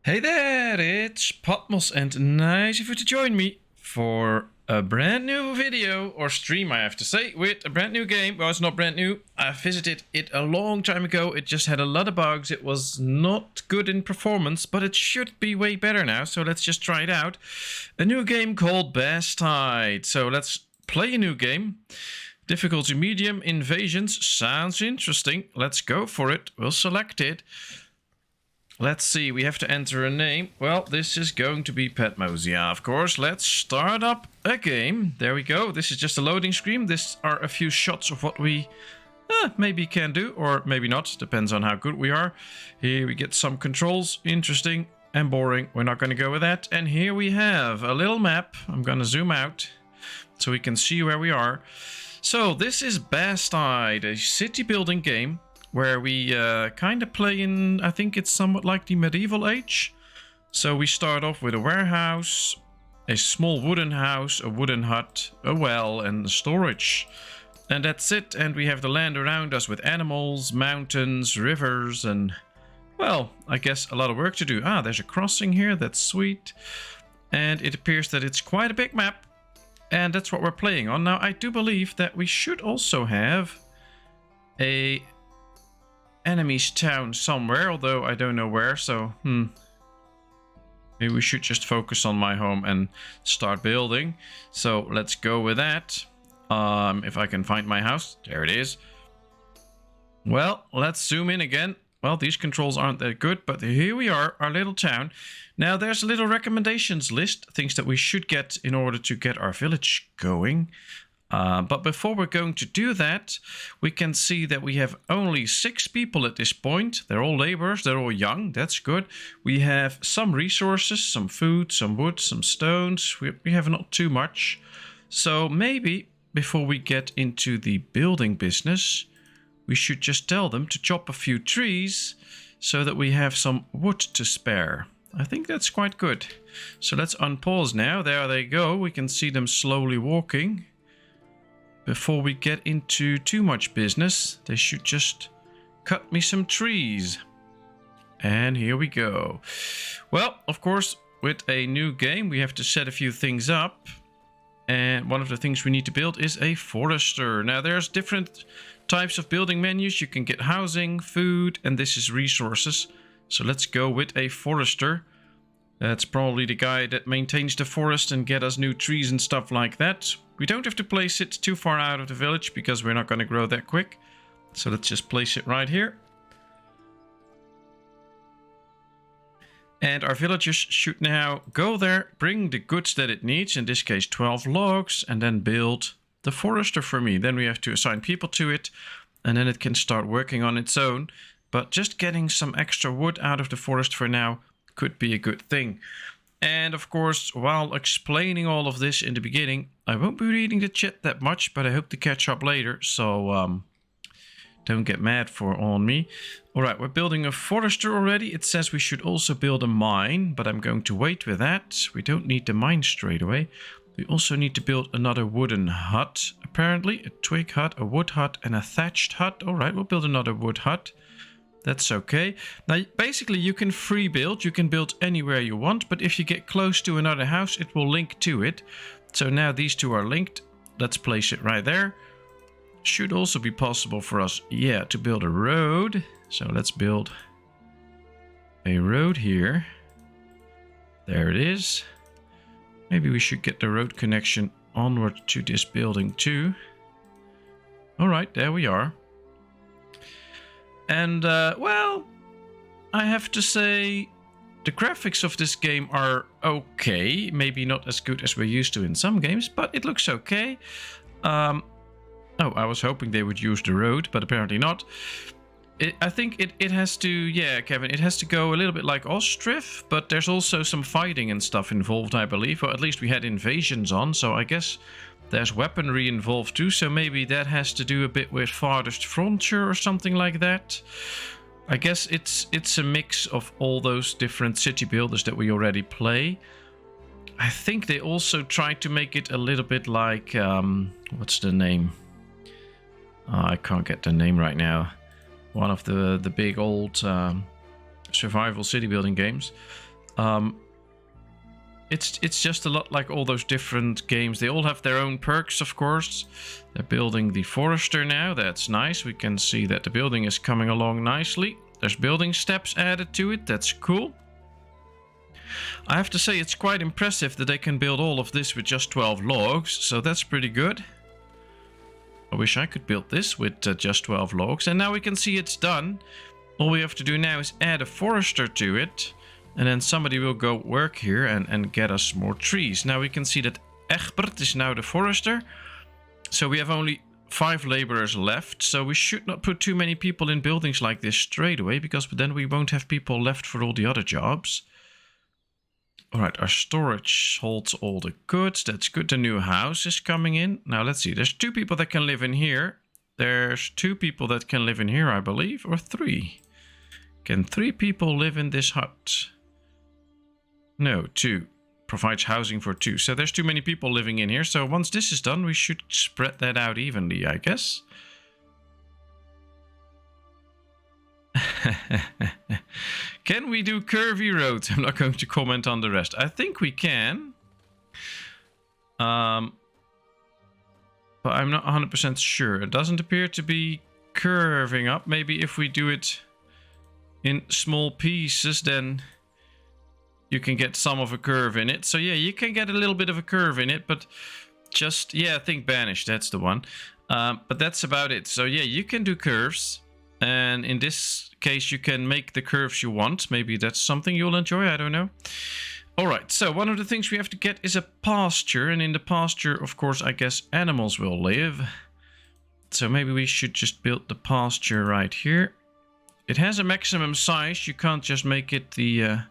Hey there, it's Patmos and nice of you to join me for a brand new video, or stream I have to say, with a brand new game. Well, it's not brand new, I visited it a long time ago, it just had a lot of bugs, it was not good in performance, but it should be way better now, so let's just try it out. A new game called Bastide, so let's play a new game. Difficulty medium, invasions, sounds interesting, let's go for it, we'll select it. Let's see, we have to enter a name. Well, this is going to be PatmosIV, of course. Let's start up a game. There we go. This is just a loading screen. These are a few shots of what we maybe can do, or maybe not. Depends on how good we are. Here we get some controls. Interesting and boring. We're not going to go with that. And here we have a little map. I'm going to zoom out so we can see where we are. So this is Bastide, a city building game, where we kind of play in, I think it's somewhat like the medieval age. So we start off with a warehouse, a small wooden house, a wooden hut, a well, and storage. And that's it, and we have the land around us with animals, mountains, rivers, and, well, I guess a lot of work to do. Ah, there's a crossing here, that's sweet. And it appears that it's quite a big map, and that's what we're playing on. Now, I do believe that we should also have a enemy's town somewhere, although I don't know where, so maybe we should just focus on my home and start building. So let's go with that. If I can find my house, there it is. Well, let's zoom in again. Well, these controls aren't that good, but here we are, our little town. Now there's a little recommendations list, things that we should get in order to get our village going. But before we're going to do that, we can see that we have only 6 people at this point. They're all laborers, they're all young, that's good. We have some resources, some food, some wood, some stones. We have not too much. So maybe before we get into the building business, we should just tell them to chop a few trees so that we have some wood to spare. I think that's quite good. So let's unpause now. There they go. We can see them slowly walking. Before we get into too much business, they should just cut me some trees. And here we go. Well, of course, with a new game, we have to set a few things up. And one of the things we need to build is a forester. Now, there's different types of building menus. You can get housing, food, and this is resources. So let's go with a forester. That's probably the guy that maintains the forest and get us new trees and stuff like that. We don't have to place it too far out of the village because we're not going to grow that quick. So let's just place it right here. And our villagers should now go there, bring the goods that it needs, in this case 12 logs, and then build the forester for me. Then we have to assign people to it, and then it can start working on its own. But just getting some extra wood out of the forest for now could be a good thing. And of course, while explaining all of this in the beginning, I won't be reading the chat that much, but I hope to catch up later, so don't get mad on me. Alright, we're building a forester already. It says we should also build a mine, but I'm going to wait with that. We don't need the mine straight away. We also need to build another wooden hut, apparently. A twig hut, a wood hut, and a thatched hut. Alright, we'll build another wood hut. That's okay. Now, basically, you can free build. You can build anywhere you want, but if you get close to another house, it will link to it. So now these two are linked. Let's place it right there. Should also be possible for us, yeah, to build a road. So let's build a road here. There it is. Maybe we should get the road connection onward to this building too. All right, there we are. And, well, I have to say the graphics of this game are okay. Maybe not as good as we're used to in some games, but it looks okay. Oh, I was hoping they would use the road, but apparently not. I think it has to, yeah, Kevin, it has to go a little bit like Ostriv, but there's also some fighting and stuff involved, I believe. Or at least we had invasions on, so I guess there's weaponry involved too, so maybe that has to do a bit with Farthest Frontier or something like that. I guess it's a mix of all those different city builders that we already play. I think they also tried to make it a little bit like, what's the name? I can't get the name right now. One of the big old survival city building games. It's just a lot like all those different games. They all have their own perks, of course. They're building the forester now. That's nice. We can see that the building is coming along nicely. There's building steps added to it. That's cool. I have to say it's quite impressive that they can build all of this with just 12 logs. So that's pretty good. I wish I could build this with just 12 logs. And now we can see it's done. All we have to do now is add a forester to it. And then somebody will go work here and get us more trees. Now we can see that Egbert is now the forester. So we have only 5 laborers left. So we should not put too many people in buildings like this straight away, because then we won't have people left for all the other jobs. Alright, our storage holds all the goods. That's good. The new house is coming in. Now let's see. There's 2 people that can live in here. There's 2 people that can live in here, I believe. Or 3. Can 3 people live in this hut? No, 2. Provides housing for 2. So there's too many people living in here. So once this is done, we should spread that out evenly, I guess. Can we do curvy roads? I'm not going to comment on the rest. I think we can. But I'm not 100% sure. It doesn't appear to be curving up. Maybe if we do it in small pieces, then you can get some of a curve in it. So yeah, you can get a little bit of a curve in it, but just, yeah, I think banish, that's the one. But that's about it. So yeah, you can do curves. And in this case, you can make the curves you want. Maybe that's something you'll enjoy, I don't know. All right, so one of the things we have to get is a pasture. And in the pasture, of course, I guess animals will live. So maybe we should just build the pasture right here. It has a maximum size. You can't just make it the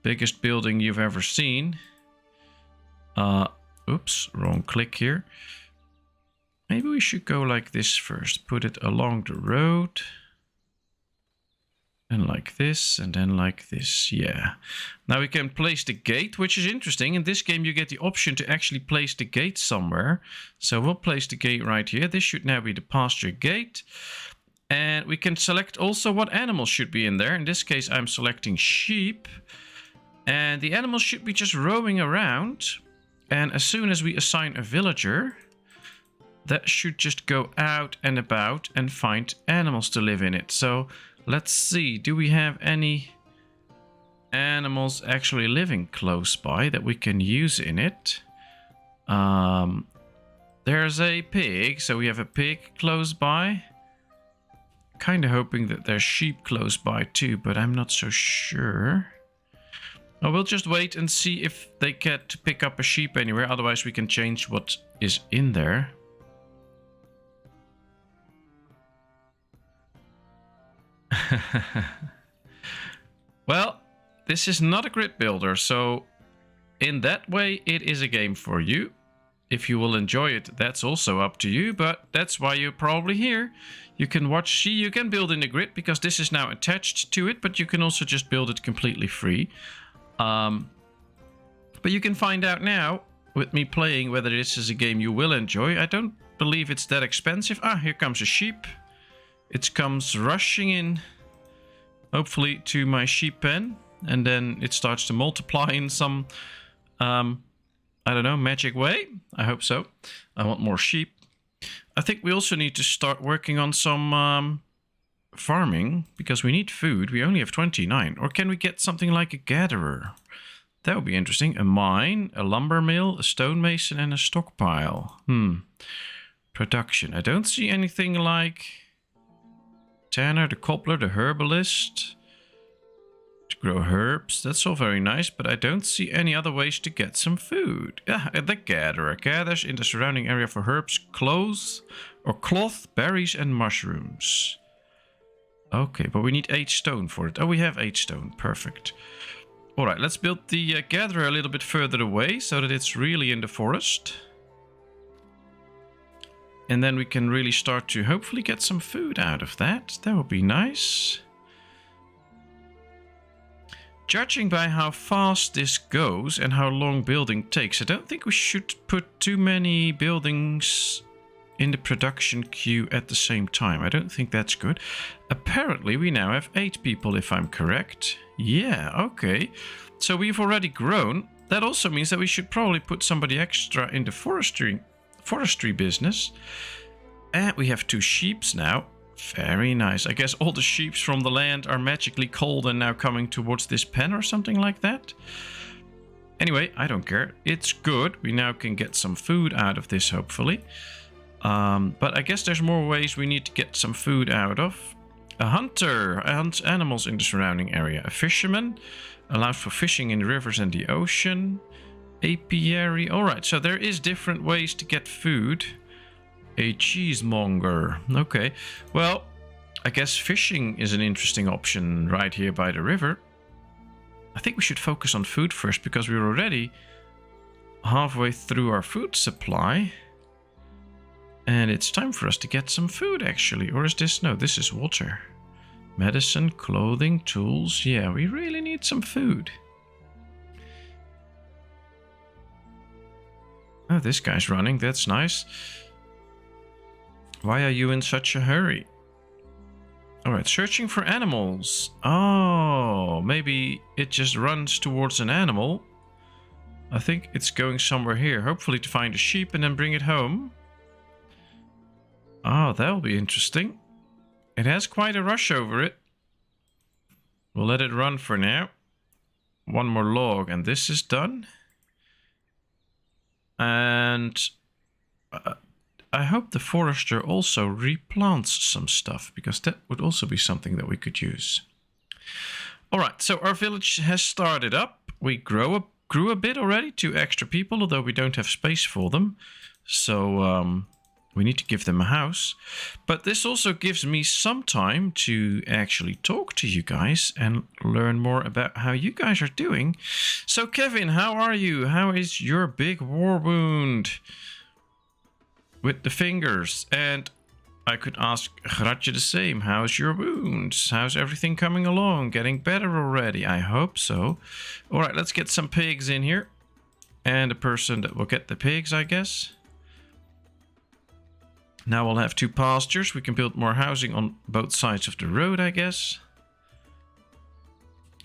biggest building you've ever seen. Oops, wrong click here. Maybe we should go like this first. Put it along the road. And like this, and then like this. Yeah. Now we can place the gate, which is interesting. In this game, you get the option to actually place the gate somewhere. So we'll place the gate right here. This should now be the pasture gate. And we can select also what animals should be in there. In this case, I'm selecting sheep. And the animals should be just roaming around. And as soon as we assign a villager, that should just go out and about and find animals to live in it. So let's see, do we have any animals actually living close by that we can use in it? There's a pig, so we have a pig close by. Kind of hoping that there's sheep close by too, but I'm not so sure. Oh, we'll just wait and see if they get to pick up a sheep anywhere. Otherwise, we can change what is in there. Well, this is not a grid builder, so in that way, it is a game for you. If you will enjoy it, that's also up to you, but that's why you're probably here. You can watch, see, you can build in the grid because this is now attached to it, but you can also just build it completely free. But you can find out now with me playing whether this is a game you will enjoy. I don't believe it's that expensive. Ah, here comes a sheep. It comes rushing in, hopefully, to my sheep pen. And then it starts to multiply in some, I don't know, magic way. I hope so. I want more sheep. I think we also need to start working on some farming, because we need food. We only have 29. Or can we get something like a gatherer? That would be interesting. A mine, a lumber mill, a stonemason, and a stockpile. Production. I don't see anything like tanner, the cobbler, the herbalist. To grow herbs. That's all very nice, but I don't see any other ways to get some food. Yeah, the gatherer gathers in the surrounding area for herbs, cloth, berries, and mushrooms. Okay, but we need 8 stone for it. Oh, we have 8 stone. Perfect. All right, let's build the gatherer a little bit further away so that it's really in the forest. And then we can really start to hopefully get some food out of that. That would be nice. Judging by how fast this goes and how long building takes, I don't think we should put too many buildings in the production queue at the same time. I don't think that's good. Apparently we now have 8 people, if I'm correct. Yeah, okay. So we've already grown. That also means that we should probably put somebody extra in the forestry business. And we have 2 sheeps now. Very nice. I guess all the sheeps from the land are magically cold and now coming towards this pen or something like that. Anyway, I don't care. It's good. We now can get some food out of this, hopefully. But I guess there's more ways we need to get some food out of. A hunter hunts animals in the surrounding area. A fisherman allows for fishing in the rivers and the ocean. Apiary. Alright, so there is different ways to get food. A cheesemonger. Okay, well, I guess fishing is an interesting option right here by the river. I think we should focus on food first because we're already halfway through our food supply. And it's time for us to get some food actually. Or is this? No, this is water. Medicine, clothing, tools. Yeah, we really need some food. Oh, this guy's running. That's nice. Why are you in such a hurry? Alright, searching for animals. Oh, maybe it just runs towards an animal. I think it's going somewhere here. Hopefully to find a sheep and then bring it home. Oh, that'll be interesting. It has quite a rush over it. We'll let it run for now. 1 more log and this is done. And I hope the forester also replants some stuff, because that would also be something that we could use. Alright, so our village has started up. We grew a bit already, 2 extra people, although we don't have space for them. So we need to give them a house. But this also gives me some time to actually talk to you guys and learn more about how you guys are doing. So Kevin, how are you? How is your big war wound? With the fingers. And I could ask Gratje the same. How's your wounds? How's everything coming along? Getting better already? I hope so. Alright, let's get some pigs in here. And a person that will get the pigs, I guess. Now we'll have 2 pastures. We can build more housing on both sides of the road, I guess.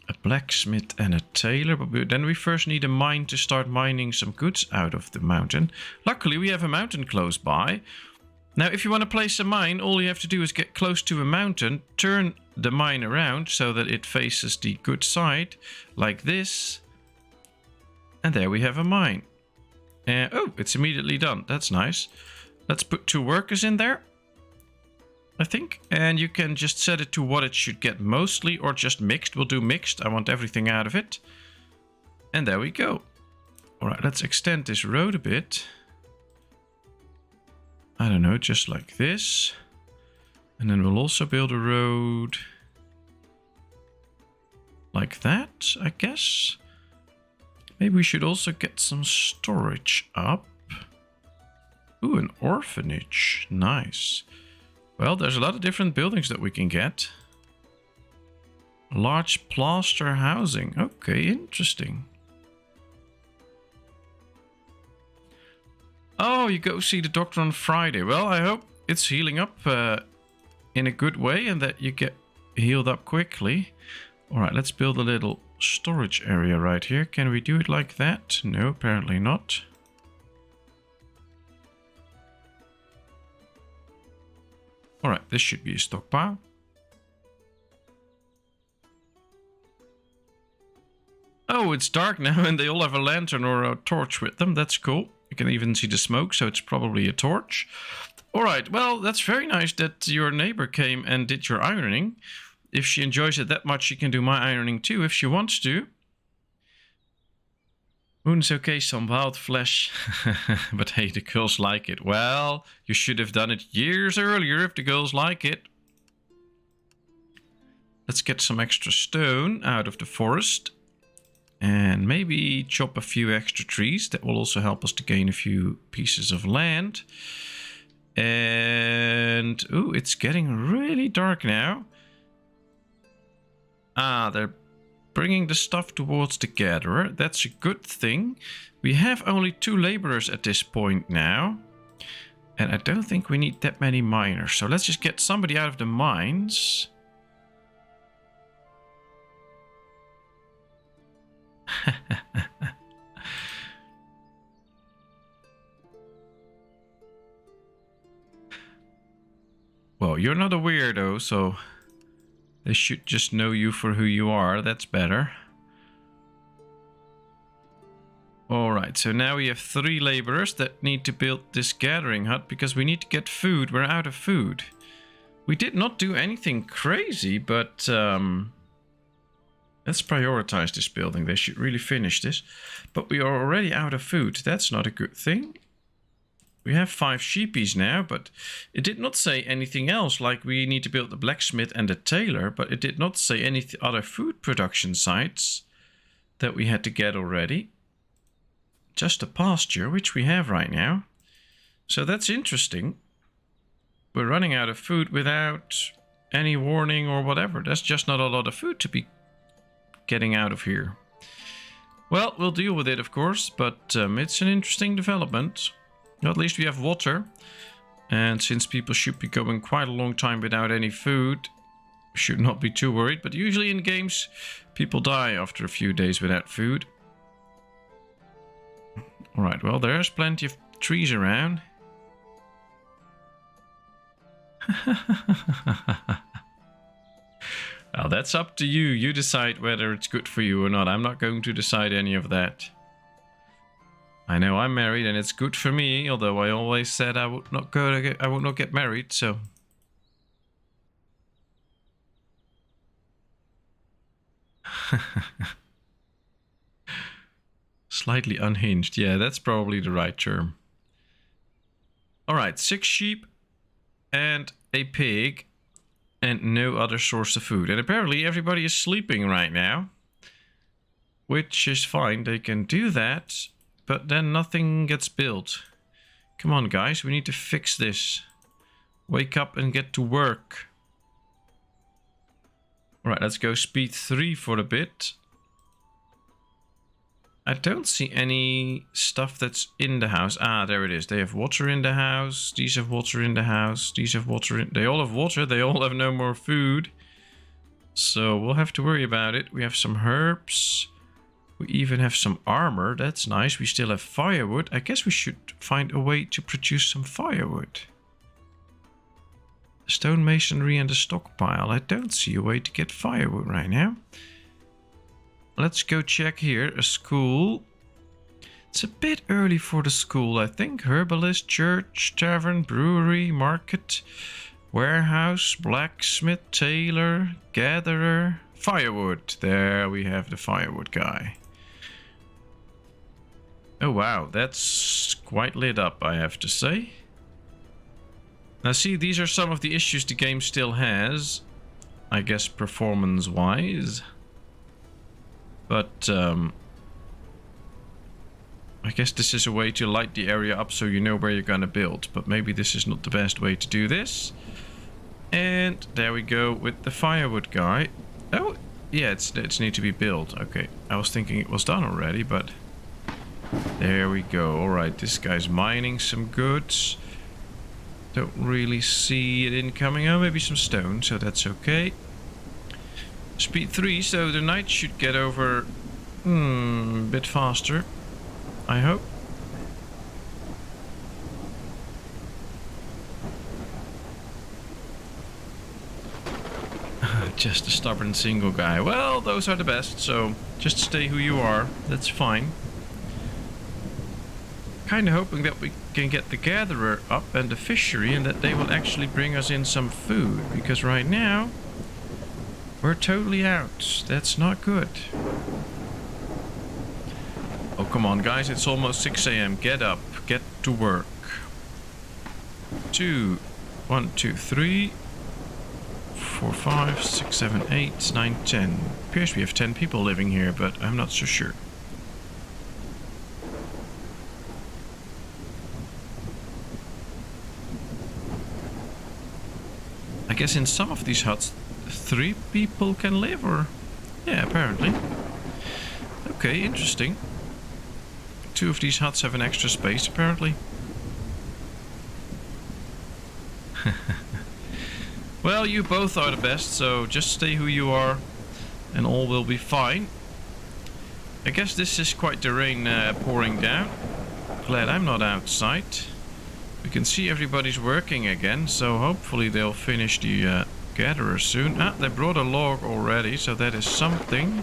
A blacksmith and a tailor. But then we first need a mine to start mining some goods out of the mountain. Luckily, we have a mountain close by. Now, if you want to place a mine, all you have to do is get close to a mountain, turn the mine around so that it faces the good side, like this. And there we have a mine. Oh, it's immediately done. That's nice. Let's put 2 workers in there, I think. And you can just set it to what it should get mostly, or just mixed. We'll do mixed. I want everything out of it. And there we go. Alright, let's extend this road a bit. I don't know, just like this. And then we'll also build a road like that, I guess. Maybe we should also get some storage up. Ooh, an orphanage. Nice. Well, there's a lot of different buildings that we can get. Large plaster housing. Okay, interesting. Oh, you go see the doctor on Friday. Well, I hope it's healing up in a good way and that you get healed up quickly. Alright, let's build a little storage area right here. Can we do it like that? No, apparently not. Alright, this should be a stockpile. Oh, it's dark now and they all have a lantern or a torch with them. That's cool. You can even see the smoke, so it's probably a torch. Alright, well, that's very nice that your neighbor came and did your ironing. If she enjoys it that much, she can do my ironing too, if she wants to. Wounds okay, some wild flesh. But hey, the girls like it. Well, you should have done it years earlier if the girls like it. Let's get some extra stone out of the forest. And maybe chop a few extra trees. That will also help us to gain a few pieces of land. And ooh, it's getting really dark now. Ah, they're bringing the stuff towards the gatherer. That's a good thing. We have only 2 laborers at this point now. And I don't think we need that many miners. So let's just get somebody out of the mines. Well, you're not a weirdo, so they should just know you for who you are. That's better. Alright, so now we have 3 laborers that need to build this gathering hut because we need to get food. We're out of food. We did not do anything crazy, but let's prioritize this building. They should really finish this. But we are already out of food. That's not a good thing. We have 5 sheepies now, but it did not say anything else. Like we need to build the blacksmith and the tailor, but it did not say any other food production sites that we had to get already. Just a pasture, which we have right now. So that's interesting. We're running out of food without any warning or whatever. That's just not a lot of food to be getting out of here. Well, we'll deal with it, of course, but it's an interesting development. At least we have water. And since people should be going quite a long time without any food, we should not be too worried. But usually in games, people die after a few days without food. Alright, well, there's plenty of trees around. Well, that's up to you. You decide whether it's good for you or not. I'm not going to decide any of that. I know I'm married and it's good for me, although I always said I would not get married, so. Slightly unhinged. Yeah, that's probably the right term. Alright, 6 sheep and a pig and no other source of food. And apparently everybody is sleeping right now, which is fine. They can do that, but then nothing gets built. Come on, guys, we need to fix this. Wake up and get to work. Alright, let's go speed 3 for a bit. I don't see any stuff that's in the house. Ah, there it is. They have water in the house. These have water in the house. These have water in... They all have water. They all have no more food. So we'll have to worry about it. We have some herbs. We even have some armor. That's nice. We still have firewood. I guess we should find a way to produce some firewood. Stonemasonry and a stockpile. I don't see a way to get firewood right now. Let's go check here. A school. It's a bit early for the school, I think. Herbalist, church, tavern, brewery, market, warehouse, blacksmith, tailor, gatherer, firewood. There we have the firewood guy. Oh wow, that's quite lit up, I have to say. Now see, these are some of the issues the game still has. I guess performance-wise. But, I guess this is a way to light the area up so you know where you're gonna build. But maybe this is not the best way to do this. And there we go with the firewood guy. Oh, yeah, it's need to be built. Okay, I was thinking it was done already, but... There we go. Alright, this guy's mining some goods. Don't really see it incoming. Oh, maybe some stone, so that's okay. Speed 3, so the night should get over a bit faster, I hope. Just a stubborn single guy. Well, those are the best, so just stay who you are. That's fine. Kinda hoping that we can get the gatherer up and the fishery and that they will actually bring us in some food, because right now we're totally out. That's not good. Oh, come on, guys. It's almost 6 AM. Get up. Get to work. 2, 1, 2, 3, 4, 5, 6, 7, 8, 9, 10. Appears we have 10 people living here, but I'm not so sure. I guess in some of these huts 3 people can live, or... Yeah, apparently. Okay, interesting. 2 of these huts have an extra space, apparently. Well, you both are the best, so just stay who you are, and all will be fine. I guess this is quite the rain pouring down. Glad I'm not outside. We can see everybody's working again, so hopefully they'll finish the gatherer soon. Ah, they brought a log already, so that is something.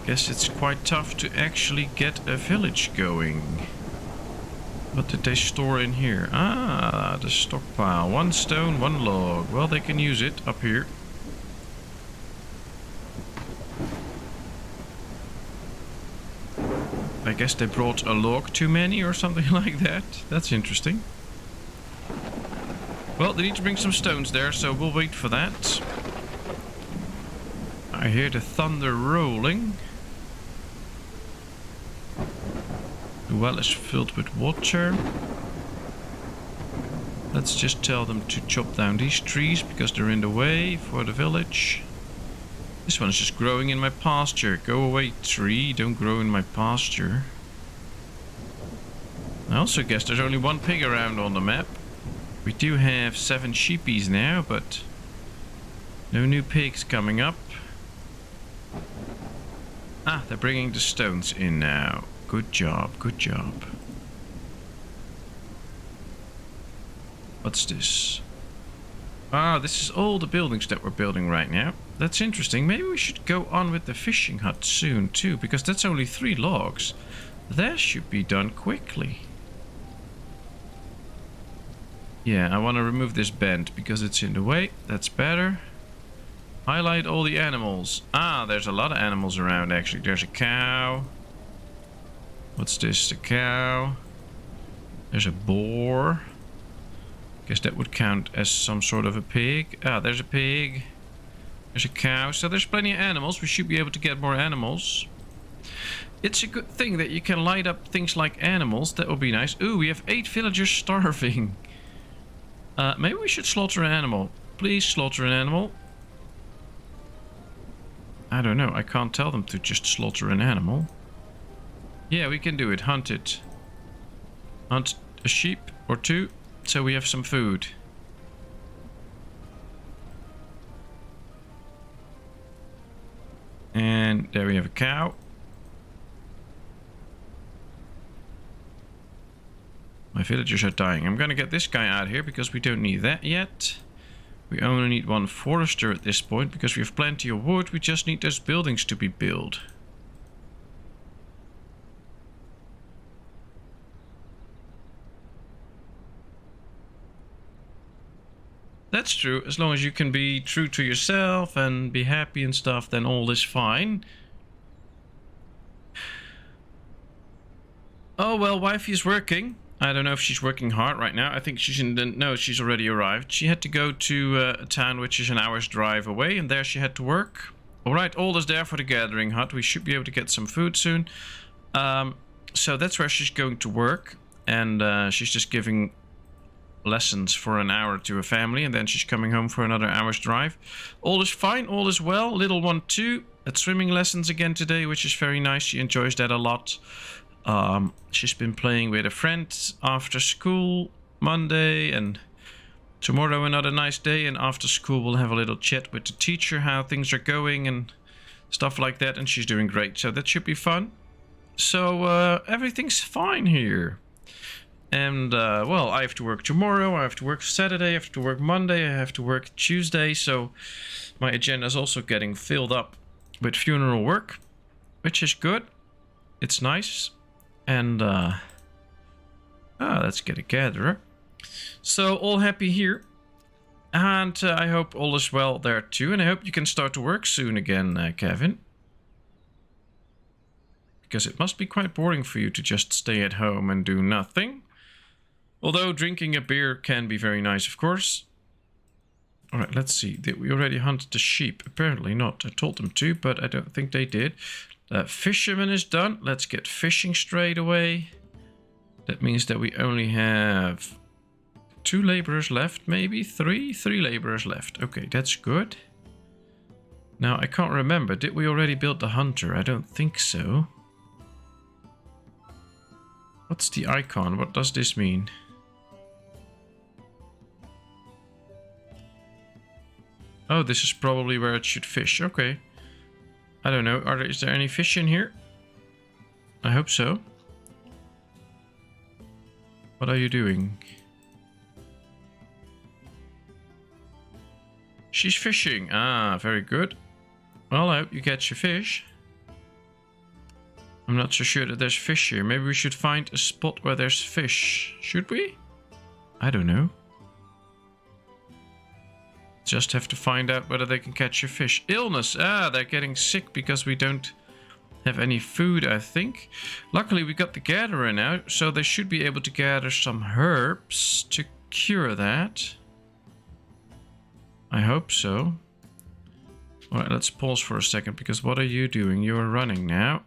Guess it's quite tough to actually get a village going. What did they store in here? Ah, the stockpile. 1 stone, 1 log. Well, they can use it up here. I guess they brought a log too many or something like that. That's interesting. Well, they need to bring some stones there, so we'll wait for that. I hear the thunder rolling. The well is filled with water. Let's just tell them to chop down these trees because they're in the way for the village. This one's just growing in my pasture. Go away, tree. Don't grow in my pasture. I also guess there's only 1 pig around on the map. We do have 7 sheepies now, but no new pigs coming up. Ah, they're bringing the stones in now. Good job, good job. What's this? Ah, this is all the buildings that we're building right now. That's interesting. Maybe we should go on with the fishing hut soon too, because that's only 3 logs. That should be done quickly. Yeah, I want to remove this bend because it's in the way. That's better. Highlight all the animals. Ah, there's a lot of animals around actually. There's a cow. What's this? A cow. There's a boar. Guess that would count as some sort of a pig. Ah, there's a pig. There's a cow. So there's plenty of animals. We should be able to get more animals. It's a good thing that you can light up things like animals. That would be nice. Ooh, we have 8 villagers starving. Maybe we should slaughter an animal. Please slaughter an animal. I don't know. I can't tell them to just slaughter an animal. Yeah, we can do it. Hunt it. Hunt a sheep or 2 so we have some food. And there we have a cow. My villagers are dying. I'm gonna get this guy out here because we don't need that yet. We only need 1 forester at this point because we have plenty of wood. We just need those buildings to be built. That's true. As long as you can be true to yourself and be happy and stuff, then all is fine. Oh, well, wifey is working. I don't know if she's working hard right now. I think she's in the... No, she's already arrived. She had to go to a town which is an hour's drive away, and there she had to work. Alright, all is there for the gathering hut. We should be able to get some food soon. So that's where she's going to work. And she's just giving lessons for an hour to a family, and then she's coming home for another hour's drive. All is fine, all is well. Little one too at swimming lessons again today, which is very nice. She enjoys that a lot. She's been playing with a friend after school Monday, and tomorrow another nice day, and after school we'll have a little chat with the teacher how things are going and stuff like that, and she's doing great, so that should be fun. So everything's fine here. And well, I have to work tomorrow, I have to work Saturday, I have to work Monday, I have to work Tuesday, so my agenda is also getting filled up with funeral work, which is good. It's nice. And let's get a gatherer. So all happy here, and I hope all is well there too, and I hope you can start to work soon again, Kevin, because it must be quite boring for you to just stay at home and do nothing. Although drinking a beer can be very nice, of course. All right, let's see. Did we already hunt the sheep? Apparently not. I told them to, but I don't think they did. Fisherman is done. Let's get fishing straight away. That means that we only have 2 laborers left, maybe 3 laborers left. Okay, that's good. Now I can't remember, did we already build the hunter? I don't think so. What's the icon? What does this mean? Oh, this is probably where it should fish. Okay. I don't know. Is there any fish in here? I hope so. What are you doing? She's fishing. Ah, very good. Well, I hope you catch your fish. I'm not so sure that there's fish here. Maybe we should find a spot where there's fish. Should we? I don't know. Just have to find out whether they can catch a fish. Illness. Ah, they're getting sick because we don't have any food, I think. Luckily, we got the gatherer now, so they should be able to gather some herbs to cure that. I hope so. Alright, let's pause for a second, because what are you doing? You are running now.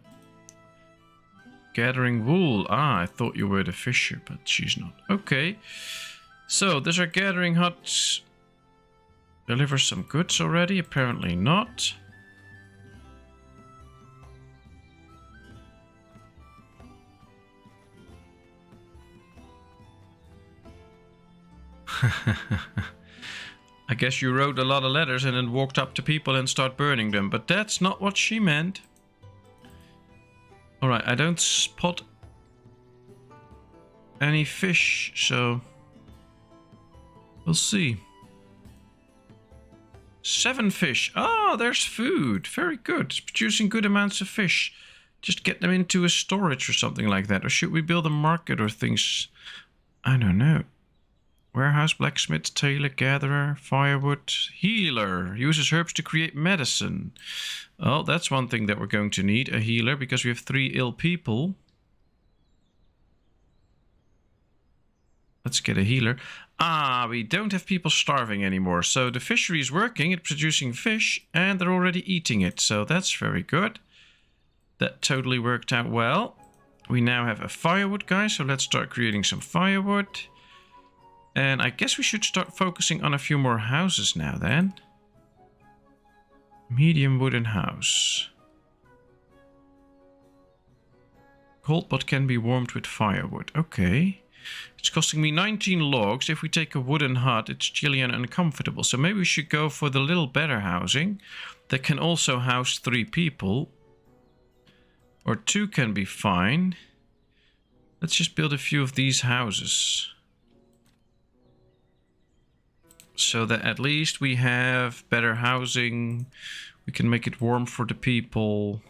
Gathering wool. Ah, I thought you were the fisher, but she's not. Okay. So, does our gathering hut deliver some goods already? Apparently not. I guess you wrote a lot of letters and then walked up to people and start burning them, but that's not what she meant. Alright, I don't spot any fish, so we'll see. 7 fish. Ah, there's food. Very good. It's producing good amounts of fish. Just get them into a storage or something like that. Or should we build a market or things? I don't know. Warehouse, blacksmith, tailor, gatherer, firewood, healer. Uses herbs to create medicine. Well, that's one thing that we're going to need, a healer, because we have 3 ill people. Let's get a healer. Ah, we don't have people starving anymore. So the fishery is working, it's producing fish, and they're already eating it. So that's very good. That totally worked out well. We now have a firewood guy, so let's start creating some firewood. And I guess we should start focusing on a few more houses now then. Medium wooden house. Cold but can be warmed with firewood. Okay. It's costing me 19 logs. If we take a wooden hut, it's chilly and uncomfortable. So maybe we should go for the little better housing. That can also house 3 people. Or 2 can be fine. Let's just build a few of these houses. So that at least we have better housing. We can make it warm for the people.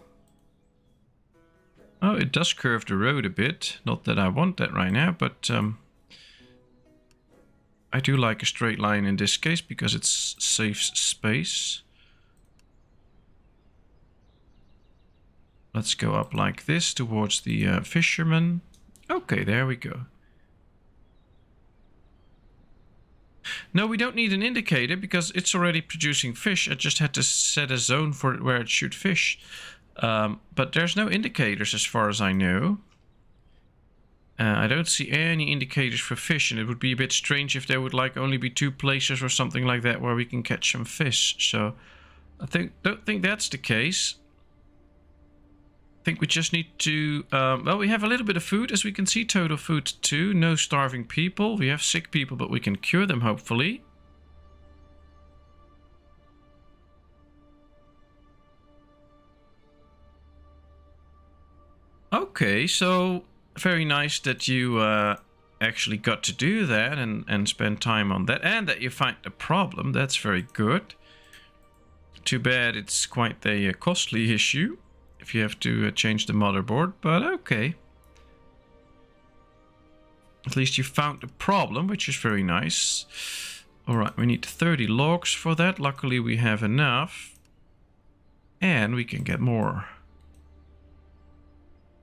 Oh, it does curve the road a bit. Not that I want that right now, but I do like a straight line in this case because it saves space. Let's go up like this towards the fishermen. Okay, there we go. No, we don't need an indicator because it's already producing fish. I just had to set a zone for it where it should fish. But there's no indicators as far as I know. I don't see any indicators for fish, and it would be a bit strange if there would like only be 2 places or something like that where we can catch some fish. So I don't think that's the case. I think we just need to... well, we have a little bit of food, as we can see. Total food 2. No starving people. We have sick people, but we can cure them, hopefully. Okay, so very nice that you actually got to do that and spend time on that. And that you find the problem. That's very good. Too bad it's quite a costly issue. If you have to change the motherboard, but okay. At least you found the problem, which is very nice. Alright, we need 30 logs for that. Luckily we have enough. And we can get more.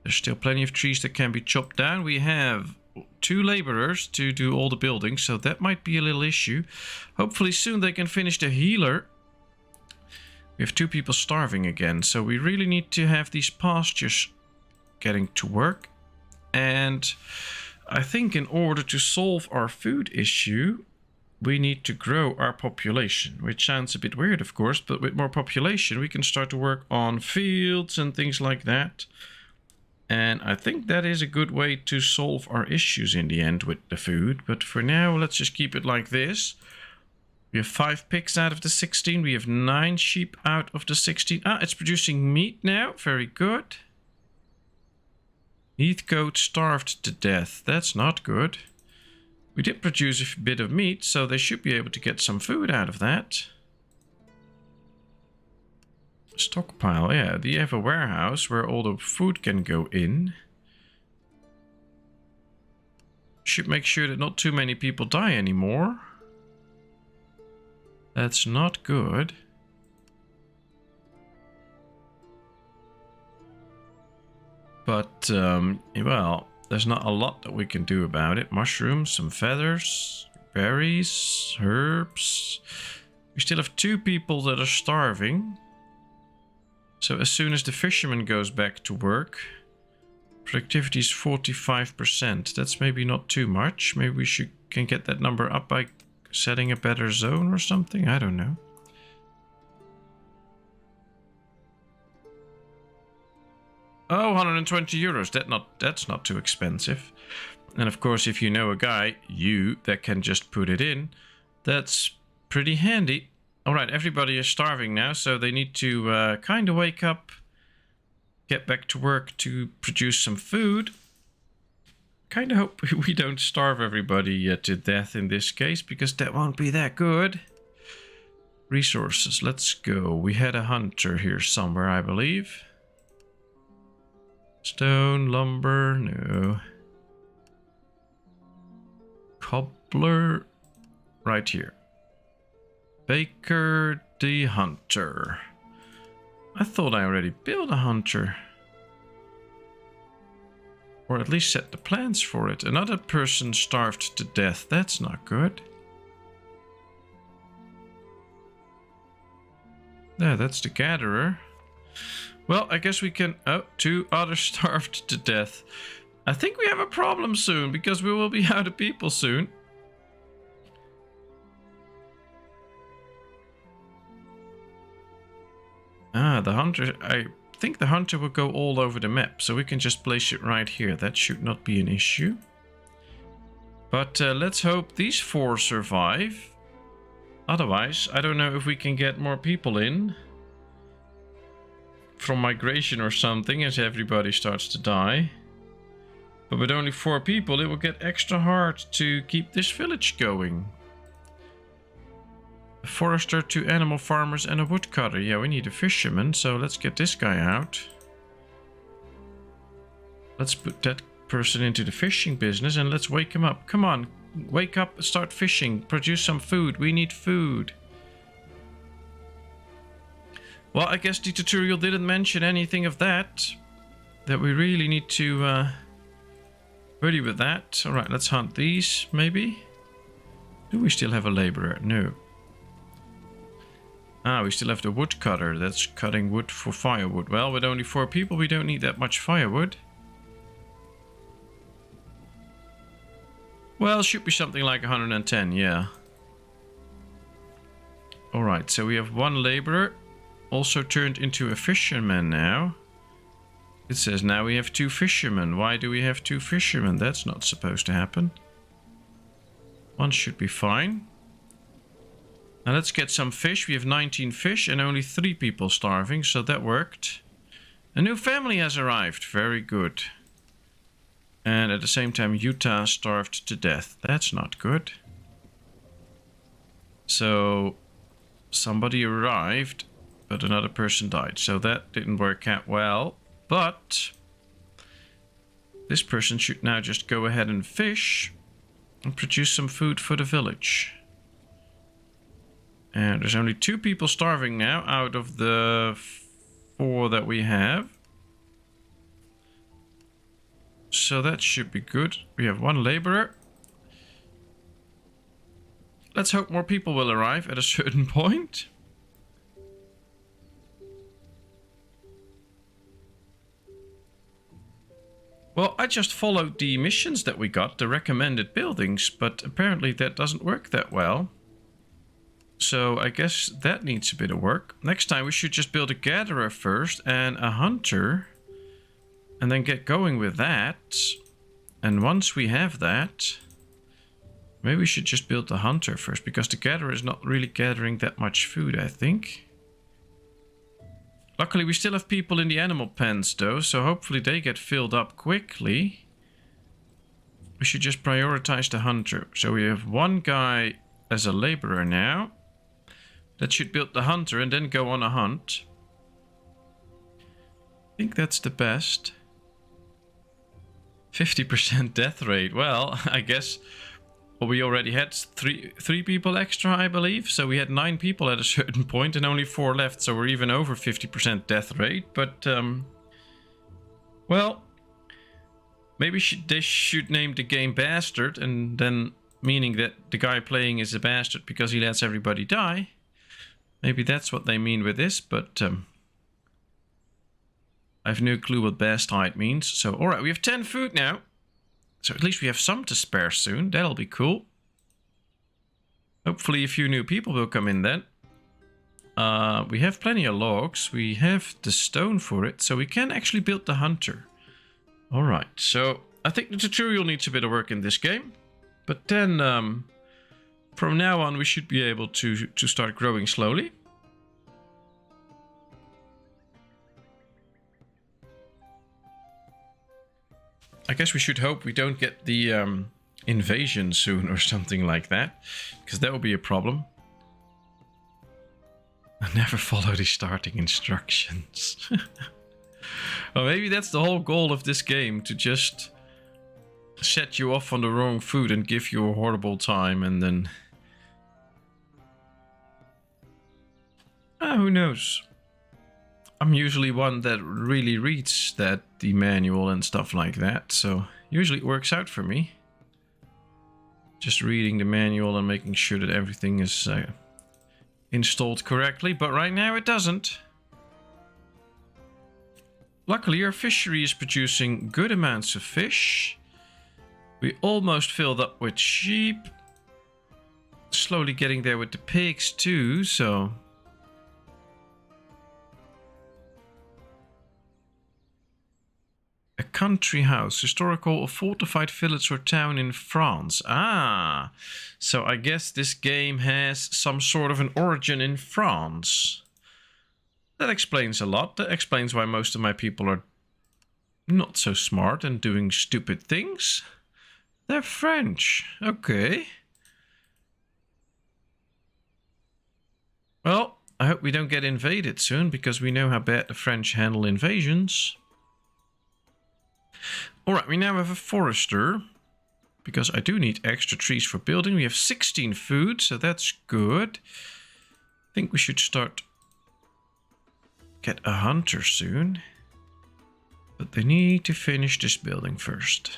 There's still plenty of trees that can be chopped down. We have 2 laborers to do all the building, so that might be a little issue. Hopefully soon they can finish the healer. We have 2 people starving again, so we really need to have these pastures getting to work. And I think in order to solve our food issue, we need to grow our population, which sounds a bit weird, of course, but with more population, we can start to work on fields and things like that. And I think that is a good way to solve our issues in the end with the food. But for now, let's just keep it like this. We have 5 pigs out of the 16. We have 9 sheep out of the 16. Ah, it's producing meat now. Very good. Heath goat starved to death. That's not good. We did produce a bit of meat, so they should be able to get some food out of that. Stockpile, yeah. Do you have a warehouse where all the food can go in? Should make sure that not too many people die anymore. That's not good. But, well, there's not a lot that we can do about it. Mushrooms, some feathers, berries, herbs. We still have 2 people that are starving. So as soon as the fisherman goes back to work, productivity is 45%. That's maybe not too much. Maybe we can get that number up by setting a better zone or something. I don't know. Oh, 120 euros. That's not too expensive. And of course, if you know a guy, that can just put it in, that's pretty handy. All right, everybody is starving now, so they need to kind of wake up, get back to work to produce some food. Kind of hope we don't starve everybody to death in this case, because that won't be that good. Resources, let's go. We had a hunter here somewhere, I believe. Stone, lumber, no. Cobbler, right here. Baker the hunter. I thought I already built a hunter. Or at least set the plans for it. Another person starved to death. That's not good. There, that's the gatherer. Well, I guess we can... Oh, 2 others starved to death. I think we have a problem soon, because we will be out of people soon. Ah, the hunter... I think the hunter will go all over the map, so we can just place it right here. That should not be an issue. But let's hope these 4 survive. Otherwise, I don't know if we can get more people in from migration or something as everybody starts to die. But with only 4 people, it will get extra hard to keep this village going. A forester, 2 animal farmers, and a woodcutter. Yeah, we need a fisherman, so let's get this guy out. Let's put that person into the fishing business and let's wake him up. Come on, wake up, start fishing, produce some food. We need food. Well, I guess the tutorial didn't mention anything of that. That we really need to ready with that. Alright, let's hunt these, maybe. Do we still have a laborer? No. Ah, we still have the woodcutter. That's cutting wood for firewood. Well, with only 4 people, we don't need that much firewood. Well, should be something like 110, yeah. Alright, so we have 1 laborer. Also turned into a fisherman now. It says now we have 2 fishermen. Why do we have 2 fishermen? That's not supposed to happen. 1 should be fine. Now let's get some fish. We have 19 fish and only 3 people starving, so that worked. A new family has arrived. Very good. And at the same time, Utah starved to death. That's not good. So somebody arrived, but another person died. So that didn't work out well. But this person should now just go ahead and fish and produce some food for the village. And there's only 2 people starving now out of the 4 that we have. So that should be good. We have 1 laborer. Let's hope more people will arrive at a certain point. Well, I just followed the missions that we got, the recommended buildings, but apparently that doesn't work that well. So I guess that needs a bit of work. Next time we should just build a gatherer first and a hunter. And then get going with that. And once we have that, Maybe we should just build the hunter first, because the gatherer is not really gathering that much food, I think. Luckily, we still have people in the animal pens, though, so hopefully they get filled up quickly. We should just prioritize the hunter. So we have one guy as a laborer now. That should build the hunter and then go on a hunt. I think that's the best. 50% death rate. Well, I guess... Well, we already had three people extra, I believe. So we had 9 people at a certain point and only 4 left. So we're even over 50% death rate. But, well, maybe they should name the game Bastard. And then meaning that the guy playing is a bastard because he lets everybody die. Maybe that's what they mean with this. But I have no clue what Bastide means. So, all right, we have 10 food now. So at least we have some to spare soon. That'll be cool. Hopefully a few new people will come in then. We have plenty of logs. We have the stone for it. So we can actually build the hunter. Alright, so I think the tutorial needs a bit of work in this game. But then from now on we should be able to start growing slowly. I guess we should hope we don't get the invasion soon or something like that, because that would be a problem. I never follow the starting instructions. Well, maybe that's the whole goal of this game, to just set you off on the wrong food and give you a horrible time, and then... who knows? I'm usually one that really reads the manual and stuff like that, so usually it works out for me. Just reading the manual and making sure that everything is installed correctly, but right now it doesn't. Luckily our fishery is producing good amounts of fish. We almost filled up with sheep. Slowly getting there with the pigs too, so... A country house, historical, a fortified village or town in France. Ah, so I guess this game has some sort of an origin in France. That explains a lot. That explains why most of my people are not so smart and doing stupid things. They're French. Okay. Well, I hope we don't get invaded soon, because we know how bad the French handle invasions. Alright, we now have a forester, because I do need extra trees for building. We have 16 food, so that's good. I think we should start... get a hunter soon. But they need to finish this building first.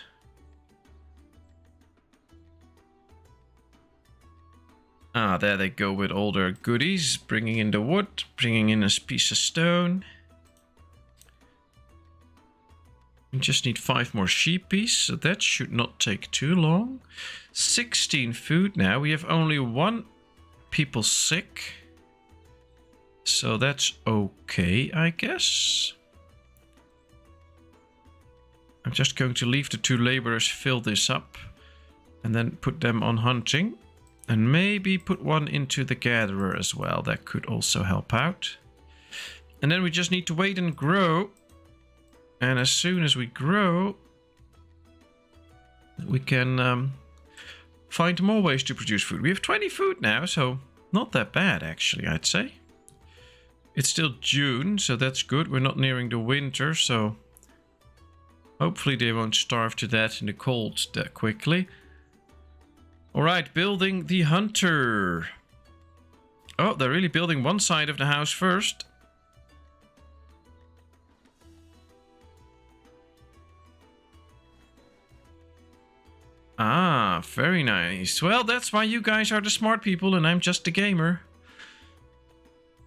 Ah, there they go with all their goodies. Bringing in the wood, bringing in a piece of stone. We just need 5 more sheepies, so that should not take too long. 16 food now. We have only 1 people sick. So that's okay, I guess. I'm just going to leave the 2 laborers fill this up. And then put them on hunting. And maybe put 1 into the gatherer as well. That could also help out. And then we just need to wait and grow. And as soon as we grow, we can find more ways to produce food. We have 20 food now, so not that bad actually, I'd say. It's still June, so that's good. We're not nearing the winter, so hopefully they won't starve to death in the cold that quickly. Alright, building the hunter. Oh, they're really building one side of the house first. Ah, very nice. Well, that's why you guys are the smart people and I'm just the gamer.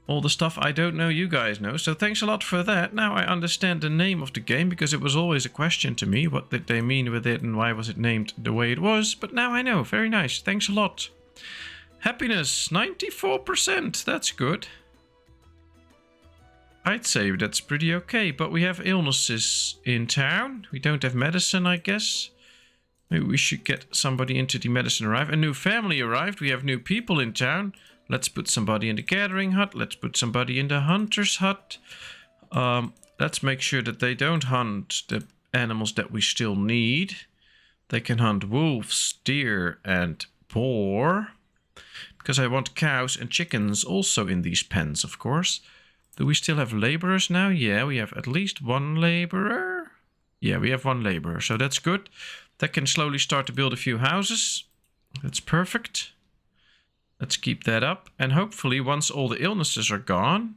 All the stuff I don't know you guys know, so thanks a lot for that. Now I understand the name of the game, because it was always a question to me. What did they mean with it and why was it named the way it was? But now I know. Very nice. Thanks a lot. Happiness, 94%. That's good. I'd say that's pretty okay, but we have illnesses in town. We don't have medicine, I guess. Maybe we should get somebody into the medicine arrive. A new family arrived. We have new people in town. Let's put somebody in the gathering hut. Let's put somebody in the hunter's hut. Let's make sure that they don't hunt the animals that we still need. They can hunt wolves, deer, and boar. Because I want cows and chickens also in these pens, of course. Do we still have laborers now? Yeah, we have at least one laborer. Yeah, we have one laborer, so that's good. That can slowly start to build a few houses. That's perfect. Let's keep that up. And hopefully, once all the illnesses are gone,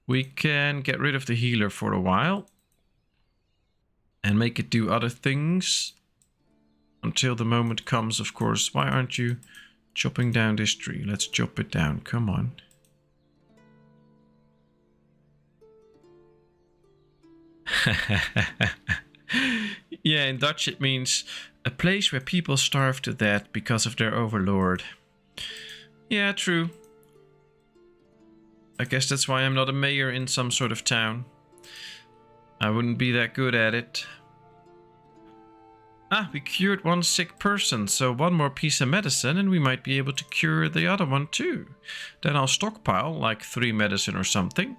we can get rid of the healer for a while. And make it do other things. Until the moment comes, of course. Why aren't you chopping down this tree? Let's chop it down. Come on. Yeah, in Dutch it means a place where people starve to death because of their overlord. Yeah, true. I guess that's why I'm not a mayor in some sort of town. I wouldn't be that good at it. Ah, we cured one sick person, so one more piece of medicine and we might be able to cure the other one too. Then I'll stockpile like 3 medicine or something.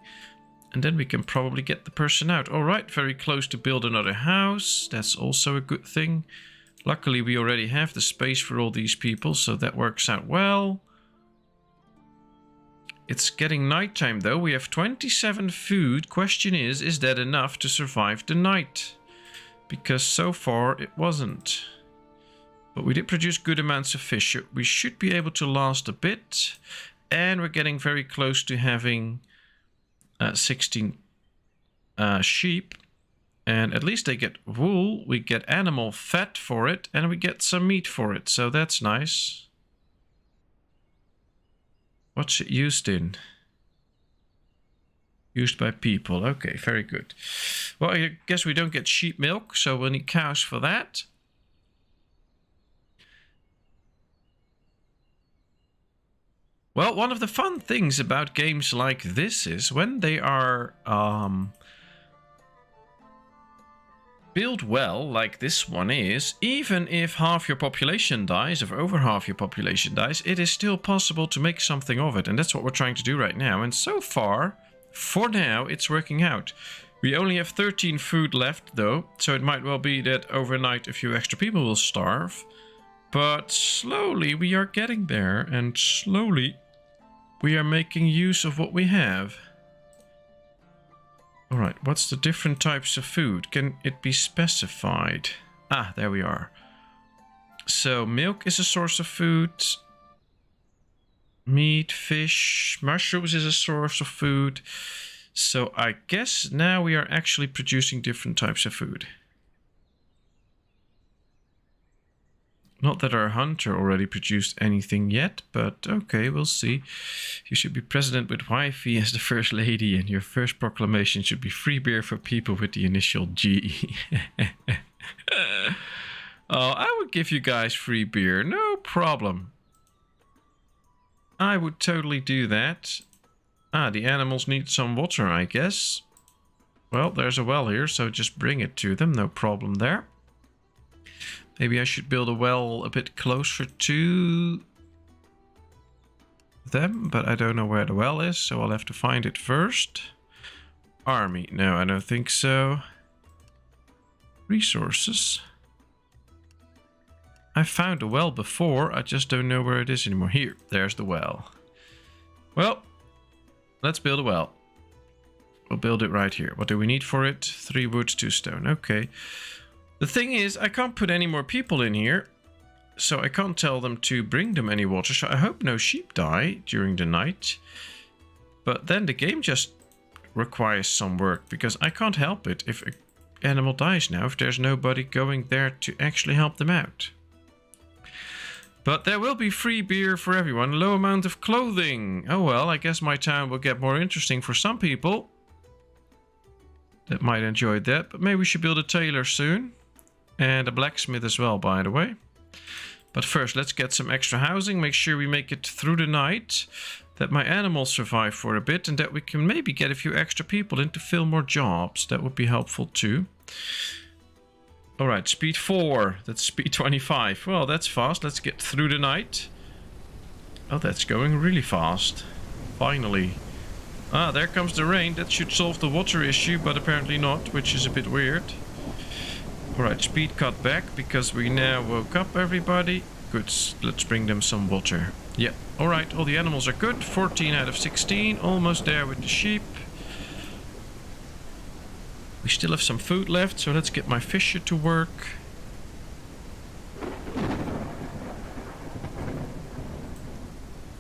And then we can probably get the person out. Alright, very close to build another house. That's also a good thing. Luckily, we already have the space for all these people, so that works out well. It's getting nighttime though. We have 27 food. Question is that enough to survive the night? Because so far it wasn't. But we did produce good amounts of fish. We should be able to last a bit. And we're getting very close to having 16 sheep, and at least they get wool, we get animal fat for it, and we get some meat for it, so that's nice. What's it used in? Used by people. Okay, very good. Well, I guess we don't get sheep milk, so we'll need cows for that. Well, one of the fun things about games like this is when they are built well, like this one is, even if half your population dies, or over half your population dies, it is still possible to make something of it. And that's what we're trying to do right now. And so far, for now, it's working out. We only have 13 food left, though, so it might well be that overnight a few extra people will starve. But slowly we are getting there, and slowly we are making use of what we have. Alright, what's the different types of food? Can it be specified? Ah, there we are. So milk is a source of food. Meat, fish, mushrooms is a source of food. So I guess now we are actually producing different types of food. Not that our hunter already produced anything yet, but okay, we'll see. You should be president with wifey as the first lady, and your first proclamation should be free beer for people with the initial G. Oh, I would give you guys free beer, no problem. I would totally do that. Ah, the animals need some water, I guess. Well, there's a well here, so just bring it to them, no problem there. Maybe I should build a well a bit closer to them, but I don't know where the well is, so I'll have to find it first. Army. No, I don't think so. Resources. I found a well before, I just don't know where it is anymore. Here, there's the well. Well, let's build a well. We'll build it right here. What do we need for it? 3 wood, 2 stone. Okay. The thing is, I can't put any more people in here, so I can't tell them to bring them any water, so I hope no sheep die during the night. But then the game just requires some work, because I can't help it if an animal dies now, if there's nobody going there to actually help them out. But there will be free beer for everyone, low amount of clothing. Oh well, I guess my town will get more interesting for some people that might enjoy that, but maybe we should build a tailor soon. And a blacksmith as well, by the way. But first, let's get some extra housing. Make sure we make it through the night. That my animals survive for a bit. And that we can maybe get a few extra people in to fill more jobs. That would be helpful too. Alright, speed 4. That's speed 25. Well, that's fast. Let's get through the night. Oh, that's going really fast. Finally. Ah, there comes the rain. That should solve the water issue, but apparently not, which is a bit weird. Alright, speed cut back because we now woke up everybody. Good, let's bring them some water. Yeah, alright, all the animals are good. 14 out of 16, almost there with the sheep. We still have some food left, so let's get my fisher to work.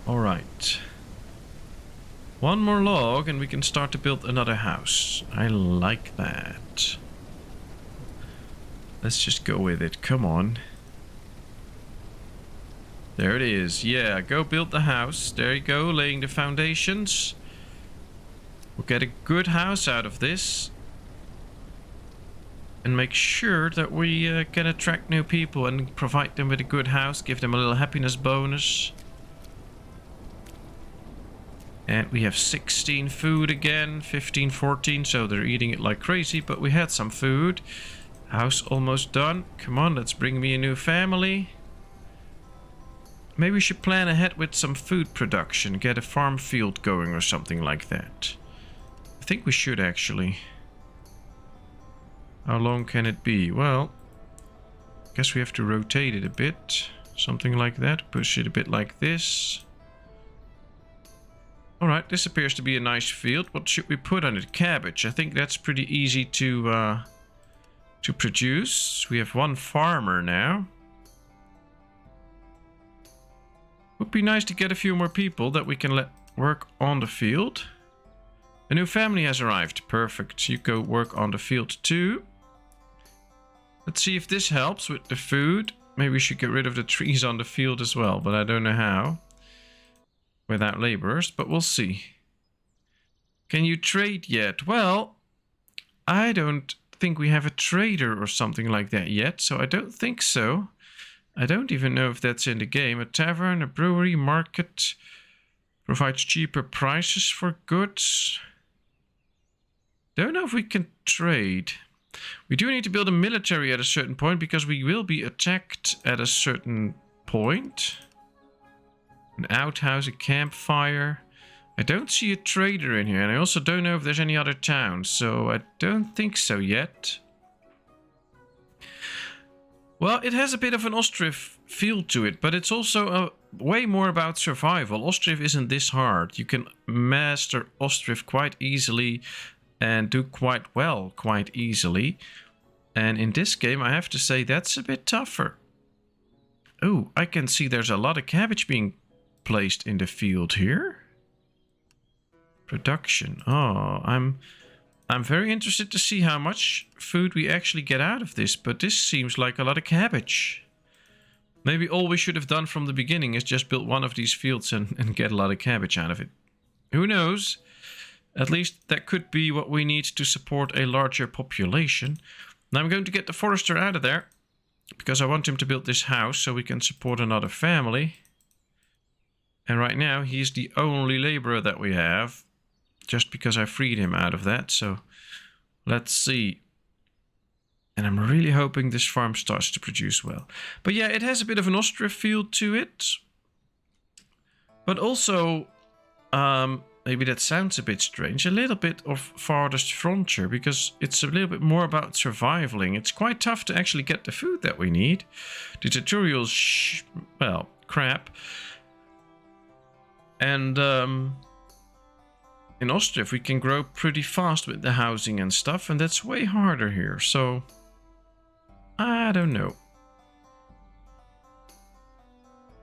Alright. One more log and we can start to build another house. I like that. Let's just go with it, come on. There it is. Yeah, go build the house. There you go, laying the foundations. We'll get a good house out of this. And make sure that we can attract new people and provide them with a good house. Give them a little happiness bonus. And we have 16 food again. 15, 14, so they're eating it like crazy. But we had some food. House almost done. Come on, let's bring me a new family. Maybe we should plan ahead with some food production. Get a farm field going or something like that. I think we should actually. How long can it be? Well, I guess we have to rotate it a bit. Something like that. Push it a bit like this. Alright, this appears to be a nice field. What should we put on it? Cabbage. I think that's pretty easy to produce. We have one farmer now. Would be nice to get a few more people that we can let work on the field. A new family has arrived. Perfect. You go work on the field too. Let's see if this helps with the food. Maybe we should get rid of the trees on the field as well, but I don't know how. Without laborers, but we'll see. Can you trade yet? Well, I don't think we have a trader or something like that yet, so I don't think so. I don't even know if that's in the game. A tavern, a brewery, market provides cheaper prices for goods. Don't know if we can trade. We do need to build a military at a certain point because we will be attacked at a certain point. An outhouse, a campfire. I don't see a trader in here, and I also don't know if there's any other towns, so I don't think so yet. Well, it has a bit of an Ostriv feel to it, but it's also way more about survival. Ostriv isn't this hard. You can master Ostriv quite easily and do quite well quite easily. And in this game, I have to say that's a bit tougher. Oh, I can see there's a lot of cabbage being placed in the field here. Production. Oh, I'm very interested to see how much food we actually get out of this, but this seems like a lot of cabbage. Maybe all we should have done from the beginning is just build one of these fields and get a lot of cabbage out of it. Who knows? At least that could be what we need to support a larger population. Now I'm going to get the forester out of there, because I want him to build this house so we can support another family. And right now he's the only laborer that we have. Just because I freed him out of that, so let's see. And I'm really hoping this farm starts to produce well. But yeah, it has a bit of an Ostriv feel to it. But also, maybe that sounds a bit strange, a little bit of Farthest Frontier, because it's a little bit more about surviving. It's quite tough to actually get the food that we need. The tutorial's, well, crap. And, in Ostriv, we can grow pretty fast with the housing and stuff, and that's way harder here, so I don't know.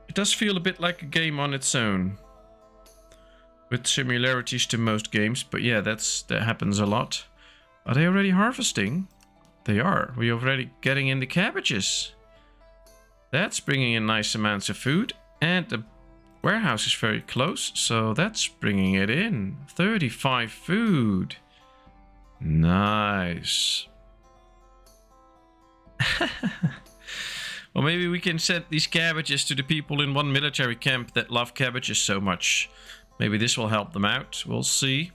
It does feel a bit like a game on its own, with similarities to most games, but yeah, that happens a lot. Are they already harvesting? They are. We're already getting in the cabbages. That's bringing in nice amounts of food, and the warehouse is very close, so that's bringing it in. 35 food. Nice. Well, maybe we can send these cabbages to the people in one military camp that love cabbages so much. Maybe this will help them out. We'll see.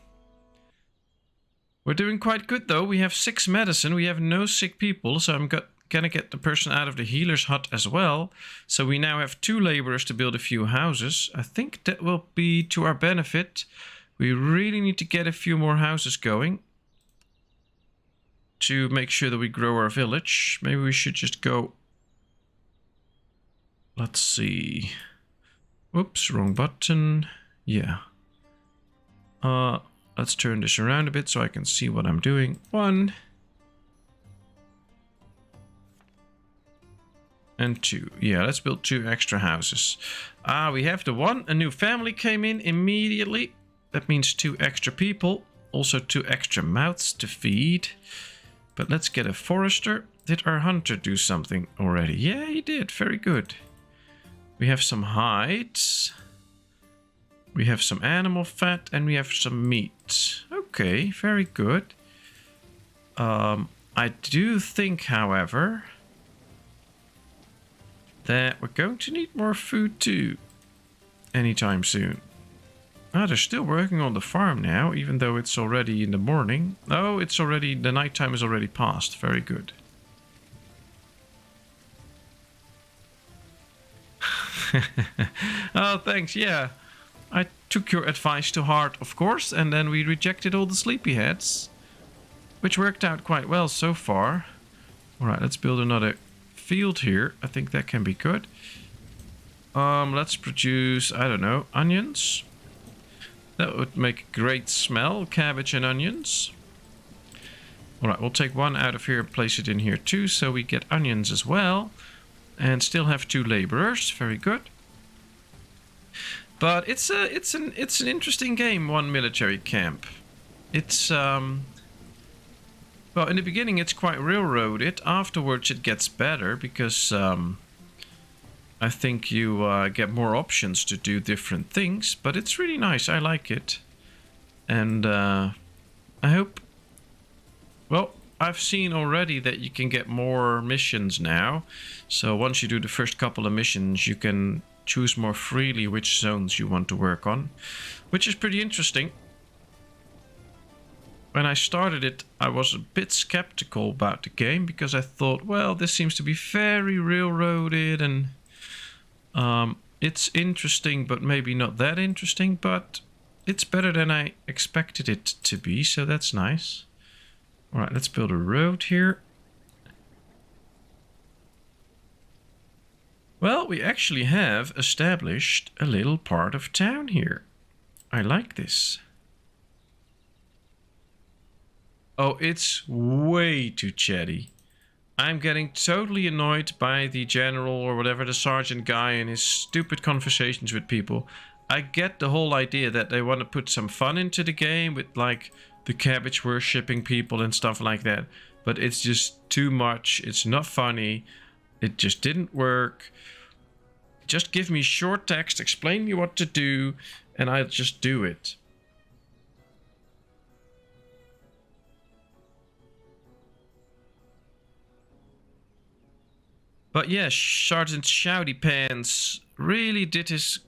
We're doing quite good though. We have 6 medicine. We have no sick people, so I'm gonna get the person out of the healer's hut as well. So we now have 2 laborers to build a few houses. I think that will be to our benefit. We really need to get a few more houses going to make sure that we grow our village. Maybe we should just go... Let's see. Whoops, wrong button. Yeah. Let's turn this around a bit so I can see what I'm doing. 1. And 2. Yeah, let's build 2 extra houses. We have the 1. A new family came in immediately. That means 2 extra people. Also 2 extra mouths to feed. But let's get a forester. Did our hunter do something already? Yeah, he did. Very good. We have some hides. We have some animal fat and we have some meat. Okay, very good. I do think, however, that we're going to need more food too anytime soon. They're still working on the farm now, even though it's already in the morning. Oh, it's already, the nighttime is already past. Very good. Oh, thanks. Yeah. I took your advice to heart, of course, and then we rejected all the sleepyheads, which worked out quite well so far. Alright, let's build another field here. I think that can be good. Let's produce, I don't know, onions. That would make a great smell, cabbage and onions. Alright, we'll take 1 out of here and place it in here too, so we get onions as well. And still have 2 laborers, very good. But it's an interesting game, 1 military camp. It's well, in the beginning it's quite railroaded. Afterwards it gets better because I think you get more options to do different things. But it's really nice. I like it, and I hope. Well, I've seen already that you can get more missions now. So once you do the first couple of missions, you can choose more freely which zones you want to work on, which is pretty interesting. When I started it, I was a bit skeptical about the game because I thought, well, this seems to be very railroaded and it's interesting, but maybe not that interesting, but it's better than I expected it to be, so that's nice. All right, let's build a road here. Well, we actually have established a little part of town here. I like this. Oh, it's way too chatty. I'm getting totally annoyed by the general or whatever, the sergeant guy, and his stupid conversations with people. I get the whole idea that they want to put some fun into the game with like the cabbage worshipping people and stuff like that. But it's just too much. It's not funny. It just didn't work. Just give me short text, explain me what to do, and I'll just do it. But yeah, Sergeant Shouty Pants really did his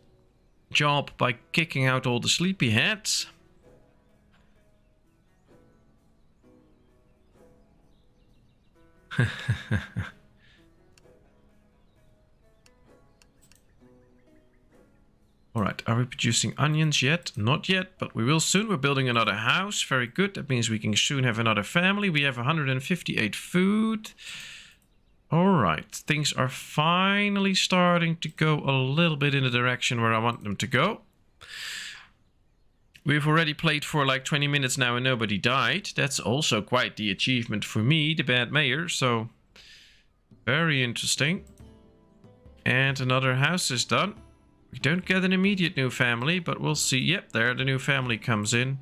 job by kicking out all the sleepyheads. Alright, are we producing onions yet? Not yet, but we will soon. We're building another house. Very good. That means we can soon have another family. We have 158 food. Alright, things are finally starting to go a little bit in the direction where I want them to go. We've already played for like 20 minutes now and nobody died. That's also quite the achievement for me, the bad mayor. So, very interesting. And another house is done. We don't get an immediate new family, but we'll see. Yep, there the new family comes in.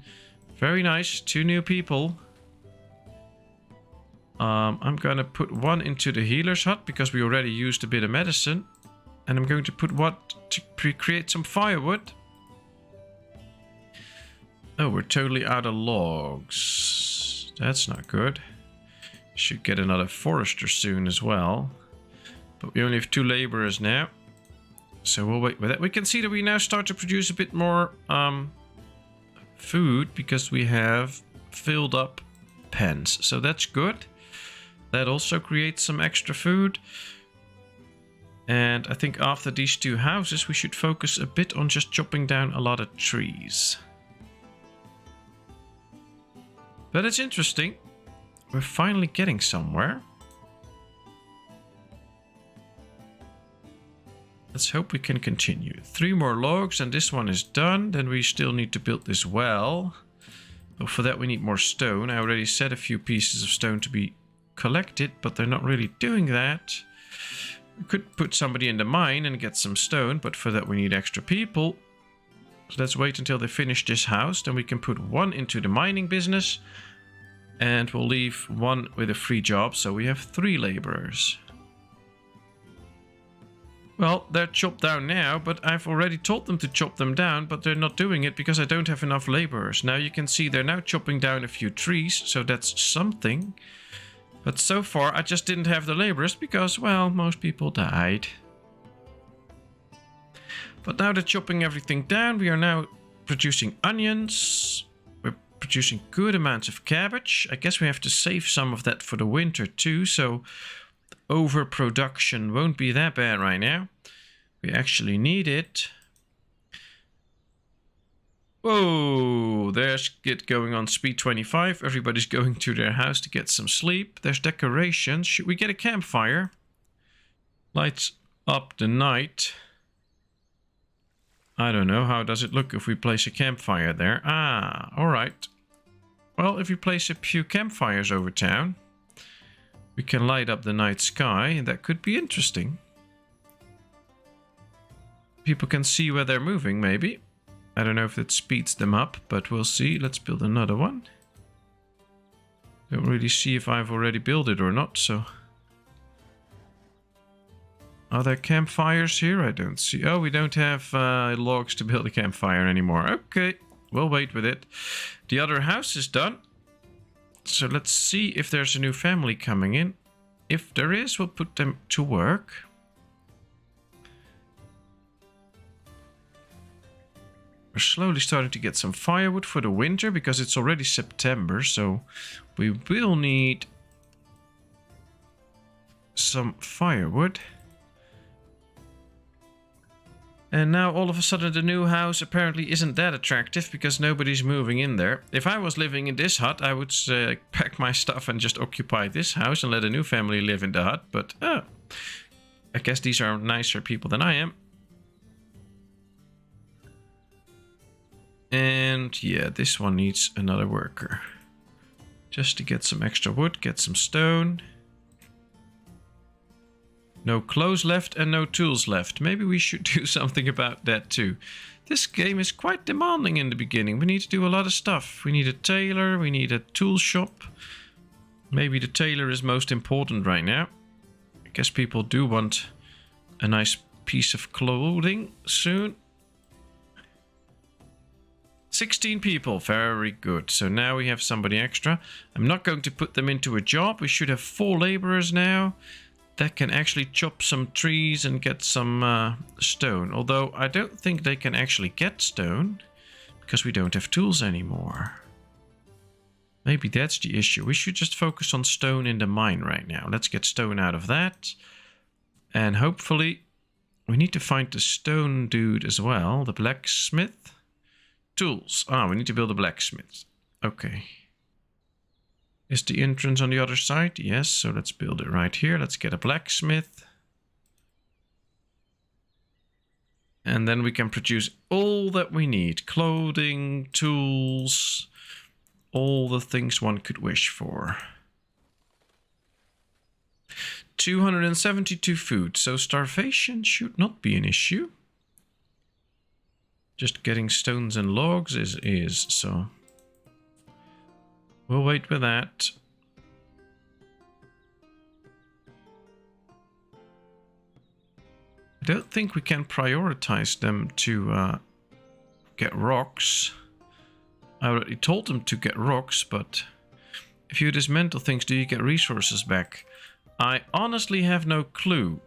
Very nice. 2 new people. I'm going to put 1 into the healer's hut because we already used a bit of medicine. And I'm going to put 1 to create some firewood. Oh, we're totally out of logs. That's not good. Should get another forester soon as well. But we only have 2 laborers now. So we'll wait with that. We can see that we now start to produce a bit more food because we have filled up pens. So that's good. That also creates some extra food. And I think after these 2 houses, we should focus a bit on just chopping down a lot of trees. But it's interesting. We're finally getting somewhere. Let's hope we can continue. 3 more logs and this one is done. Then we still need to build this well. But for that we need more stone. I already said a few pieces of stone to be collected, but they're not really doing that. We could put somebody in the mine and get some stone, but for that we need extra people. So let's wait until they finish this house. Then we can put 1 into the mining business. And we'll leave 1 with a free job, so we have 3 laborers. Well, they're chopped down now, but I've already told them to chop them down, but they're not doing it because I don't have enough laborers. Now you can see they're now chopping down a few trees, so that's something. But so far I just didn't have the laborers because, well, most people died. But now they're chopping everything down. We are now producing onions. We're producing good amounts of cabbage. I guess we have to save some of that for the winter too, so overproduction won't be that bad right now. We actually need it. Whoa, there's it going on speed 25. Everybody's going to their house to get some sleep. There's decorations. Should we get a campfire? Lights up the night. I don't know. How does it look if we place a campfire there? Ah, alright. Well, if we place a few campfires over town, we can light up the night sky, and that could be interesting. People can see where they're moving, maybe. I don't know if it speeds them up, but we'll see. Let's build another one. Don't really see if I've already built it or not, so... Are there campfires here? I don't see... Oh, we don't have logs to build a campfire anymore. Okay, we'll wait with it. The other house is done. So let's see if there's a new family coming in. If there is, we'll put them to work. We're slowly starting to get some firewood for the winter because it's already September, so we will need some firewood. And now all of a sudden the new house apparently isn't that attractive because nobody's moving in there. If I was living in this hut, I would pack my stuff and just occupy this house and let a new family live in the hut. But I guess these are nicer people than I am. And yeah, this one needs another worker. Just to get some extra wood, get some stone. No clothes left and no tools left. Maybe we should do something about that too. This game is quite demanding in the beginning. We need to do a lot of stuff. We need a tailor, we need a tool shop. Maybe the tailor is most important right now. I guess people do want a nice piece of clothing soon. 16 people, very good. So now we have somebody extra. I'm not going to put them into a job. We should have 4 laborers now that can actually chop some trees and get some stone. Although I don't think they can actually get stone because we don't have tools anymore. Maybe that's the issue. We should just focus on stone in the mine right now. Let's get stone out of that. And hopefully we need to find the stone dude as well, the blacksmith. Tools. Ah, we need to build a blacksmith. Okay. Is the entrance on the other side? Yes, so let's build it right here. Let's get a blacksmith. And then we can produce all that we need. Clothing, tools, all the things one could wish for. 272 food, so starvation should not be an issue. Just getting stones and logs is so... We'll wait with that. I don't think we can prioritize them to get rocks. I already told them to get rocks, but if you dismantle things, do you get resources back? I honestly have no clue.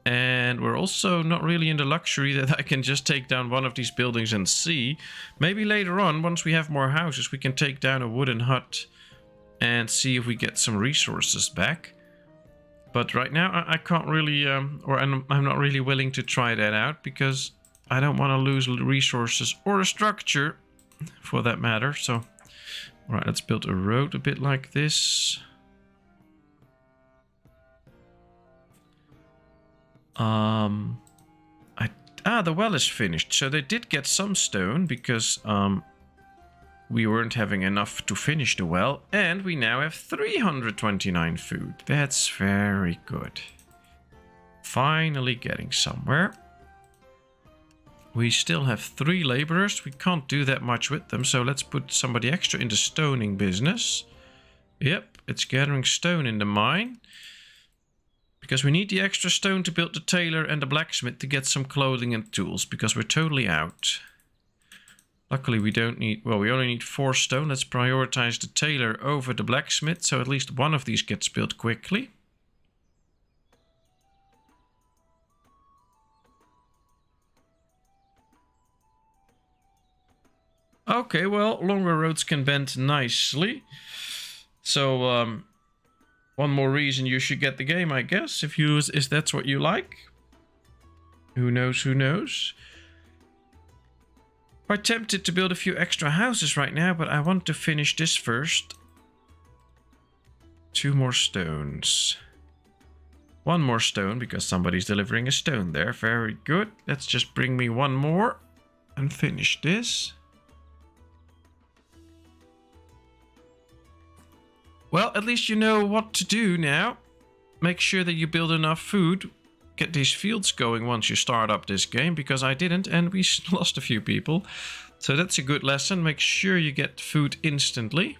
And we're also not really in the luxury that I can just take down one of these buildings and see. Maybe later on, once we have more houses, we can take down a wooden hut and see if we get some resources back. But right now I can't really, or I'm not really willing to try that out because I don't want to lose resources or a structure for that matter. So, all right, let's build a road a bit like this. The well is finished. So they did get some stone because we weren't having enough to finish the well. And we now have 329 food. That's very good. Finally getting somewhere. We still have 3 laborers. We can't do that much with them. So let's put somebody extra in the stoning business. Yep, it's gathering stone in the mine. Because we need the extra stone to build the tailor and the blacksmith to get some clothing and tools. Because we're totally out. Luckily we don't need... Well, we only need 4 stone. Let's prioritize the tailor over the blacksmith. So at least one of these gets built quickly. Okay, well, longer roads can bend nicely. So, one more reason you should get the game, I guess, if that's what you like. Who knows, who knows? Quite tempted to build a few extra houses right now, but I want to finish this first. 2 more stones. 1 more stone, because somebody's delivering a stone there. Very good. Let's just bring me 1 more and finish this. Well, at least you know what to do now. Make sure that you build enough food. Get these fields going once you start up this game, because I didn't and we lost a few people. So that's a good lesson. Make sure you get food instantly.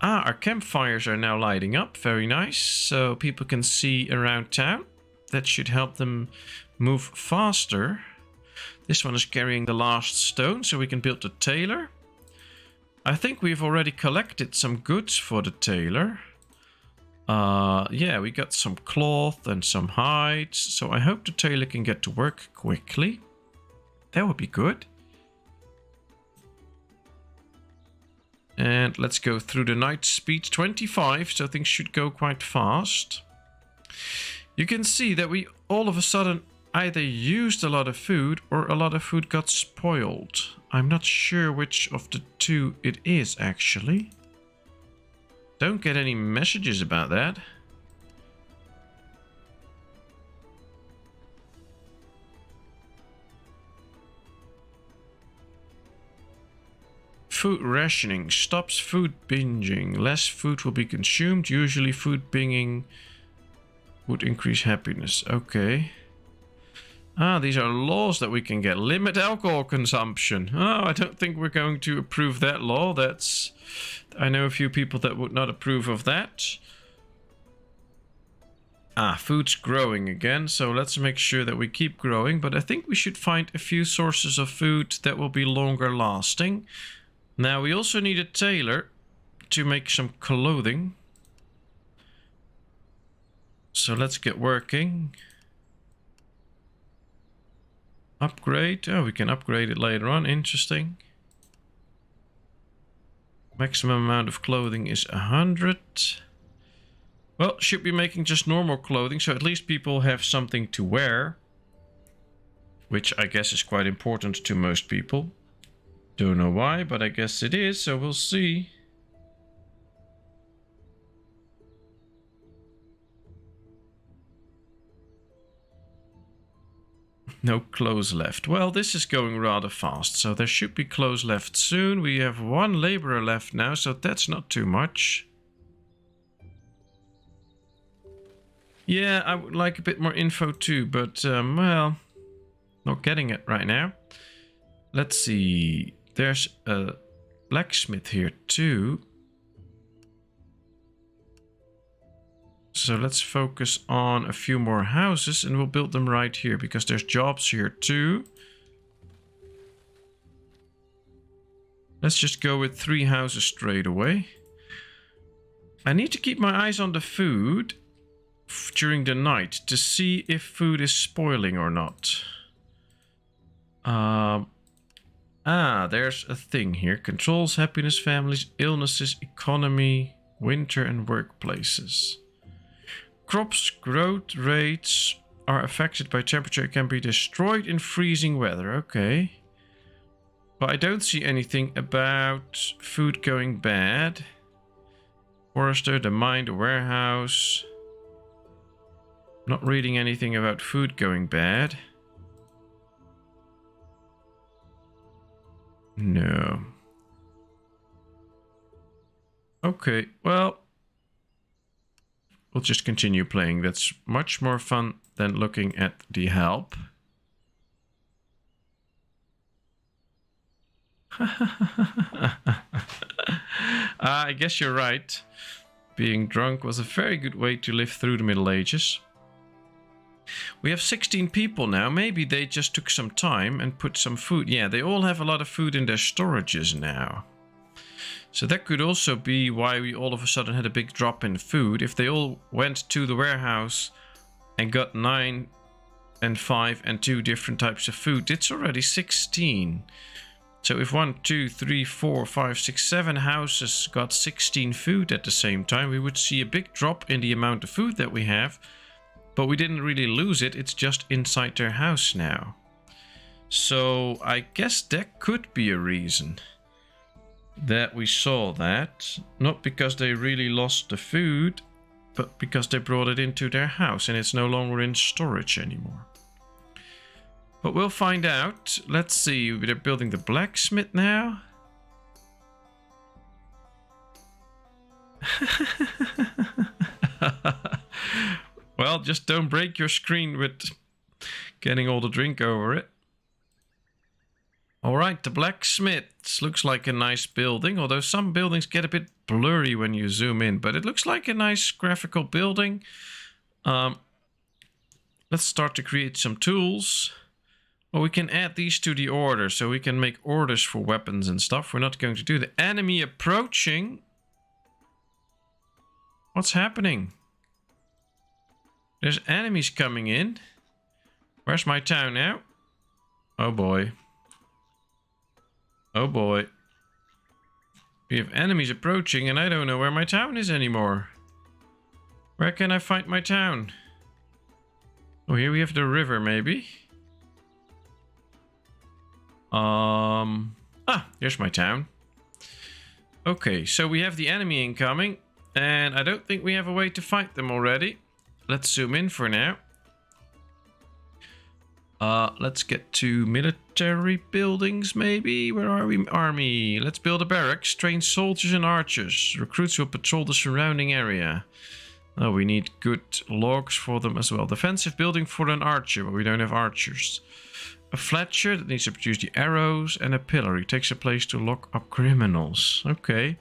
Our campfires are now lighting up. Very nice. So people can see around town. That should help them move faster. This one is carrying the last stone, so we can build the tailor. I think we've already collected some goods for the tailor. Yeah, we got some cloth and some hides. So I hope the tailor can get to work quickly. That would be good. And let's go through the night. Speed 25, so things should go quite fast. You can see that we all of a sudden either used a lot of food or a lot of food got spoiled. I'm not sure which of the 2 it is, actually. Don't get any messages about that. Food rationing stops food binging. Less food will be consumed. Usually food binging would increase happiness. Okay. These are laws that we can get. Limit alcohol consumption. Oh, I don't think we're going to approve that law. I know a few people that would not approve of that. Food's growing again, so let's make sure that we keep growing. But I think we should find a few sources of food that will be longer lasting. Now, we also need a tailor to make some clothing. So let's get working. Upgrade. Oh, we can upgrade it later on. Interesting. Maximum amount of clothing is 100. Well, should be making just normal clothing, so at least people have something to wear. Which I guess is quite important to most people. Don't know why, but I guess it is, so we'll see. No clothes left. Well, this is going rather fast, so there should be clothes left soon. We have 1 laborer left now, so that's not too much. Yeah, I would like a bit more info too, but, well, not getting it right now. Let's see. There's a blacksmith here too. So let's focus on a few more houses and we'll build them right here because there's jobs here too. Let's just go with 3 houses straight away. I need to keep my eyes on the food during the night to see if food is spoiling or not. There's a thing here. Controls, happiness, families, illnesses, economy, winter and workplaces. crops' growth rates are affected by temperature. It can be destroyed in freezing weather. Okay. But I don't see anything about food going bad. Forester, the mine, the warehouse. Not reading anything about food going bad. No. Okay, well, we'll just continue playing. That's much more fun than looking at the help. I guess you're right. Being drunk was a very good way to live through the Middle Ages. We have 16 people now. Maybe they just took some time and put some food. Yeah, they all have a lot of food in their storages now. So that could also be why we all of a sudden had a big drop in food. If they all went to the warehouse and got 9 and 5 and 2 different types of food, it's already 16. So if 1, 2, 3, 4, 5, 6, 7 houses got 16 food at the same time, we would see a big drop in the amount of food that we have. But we didn't really lose it, it's just inside their house now. So I guess that could be a reason that we saw that. Not because they really lost the food, but because they brought it into their house and it's no longer in storage anymore. But we'll find out. Let's see, they're building the blacksmith now. Well, just don't break your screen with getting all the drink over it. Alright, the blacksmith looks like a nice building, although some buildings get a bit blurry when you zoom in, but it looks like a nice graphical building. Let's start to create some tools. Well, we can add these to the order, so we can make orders for weapons and stuff. We're not going to do the enemy approaching. What's happening? There's enemies coming in. Where's my town now? Oh boy. Oh boy. We have enemies approaching and I don't know where my town is anymore. Where can I find my town? Oh, here we have the river maybe. Here's my town. Okay, so we have the enemy incoming and I don't think we have a way to fight them already. Let's zoom in for now. Let's get to military buildings, maybe. Where are we? Army. Let's build a barracks. Train soldiers and archers. Recruits will patrol the surrounding area. Oh, we need good logs for them as well. Defensive building for an archer, but we don't have archers. A fletcher that needs to produce the arrows. And a pillory takes a place to lock up criminals. Okay.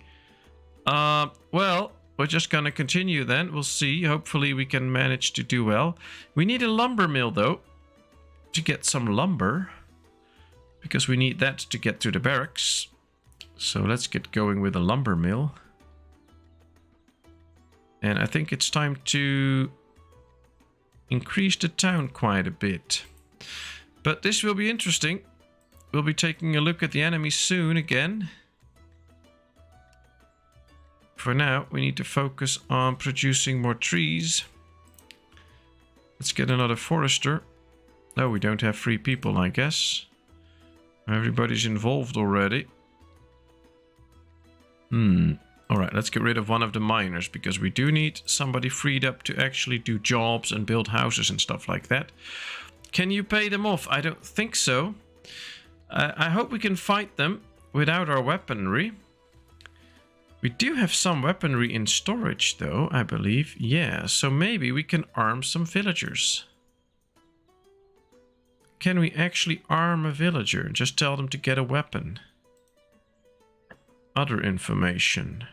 Well, we're just gonna continue then. We'll see. Hopefully we can manage to do well. We need a lumber mill though. To get some lumber. Because we need that to get to the barracks. So let's get going with a lumber mill. And I think it's time to increase the town quite a bit. But this will be interesting. We'll be taking a look at the enemy soon again. For now, we need to focus on producing more trees. Let's get another forester. No, we don't have 3 people, I guess. Everybody's involved already. Alright, let's get rid of one of the miners, because we do need somebody freed up to actually do jobs and build houses and stuff like that. Can you pay them off? I don't think so. I hope we can fight them without our weaponry. We do have some weaponry in storage though, I believe. Yeah, so maybe we can arm some villagers. Can we actually arm a villager and just tell them to get a weapon? Other information.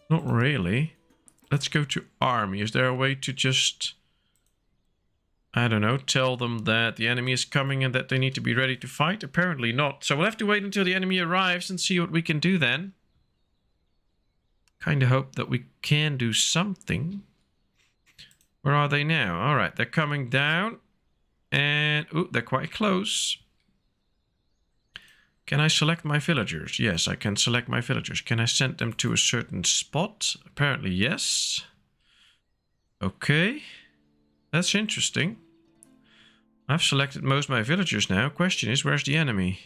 Not really. Let's go to army. Is there a way to just, I don't know, tell them that the enemy is coming and that they need to be ready to fight? Apparently not. So we'll have to wait until the enemy arrives and see what we can do then. Kind of hope that we can do something. Where are they now? All right, they're coming down. And, ooh, they're quite close. Can I select my villagers? Yes, I can select my villagers. Can I send them to a certain spot? Apparently, yes. Okay. That's interesting. I've selected most of my villagers now. Question is, where's the enemy?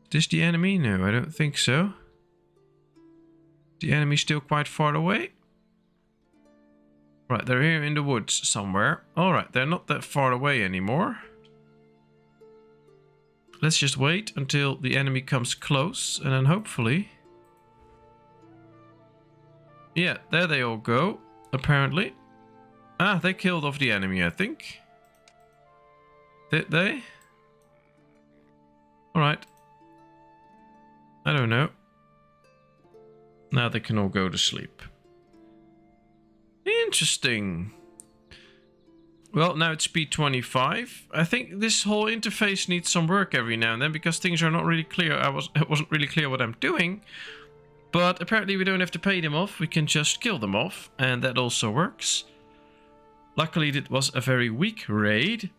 Is this the enemy? No, I don't think so. The enemy's still quite far away. Right, they're here in the woods somewhere. Alright, they're not that far away anymore. Let's just wait until the enemy comes close, and then hopefully... Yeah, there they all go, apparently. Ah, they killed off the enemy, I think. Did they? Alright. I don't know. Now they can all go to sleep. Interesting. Well, now it's speed 25. I think this whole interface needs some work every now and then because things are not really clear. It wasn't really clear what I'm doing. But apparently we don't have to pay them off. We can just kill them off. And that also works. Luckily, it was a very weak raid.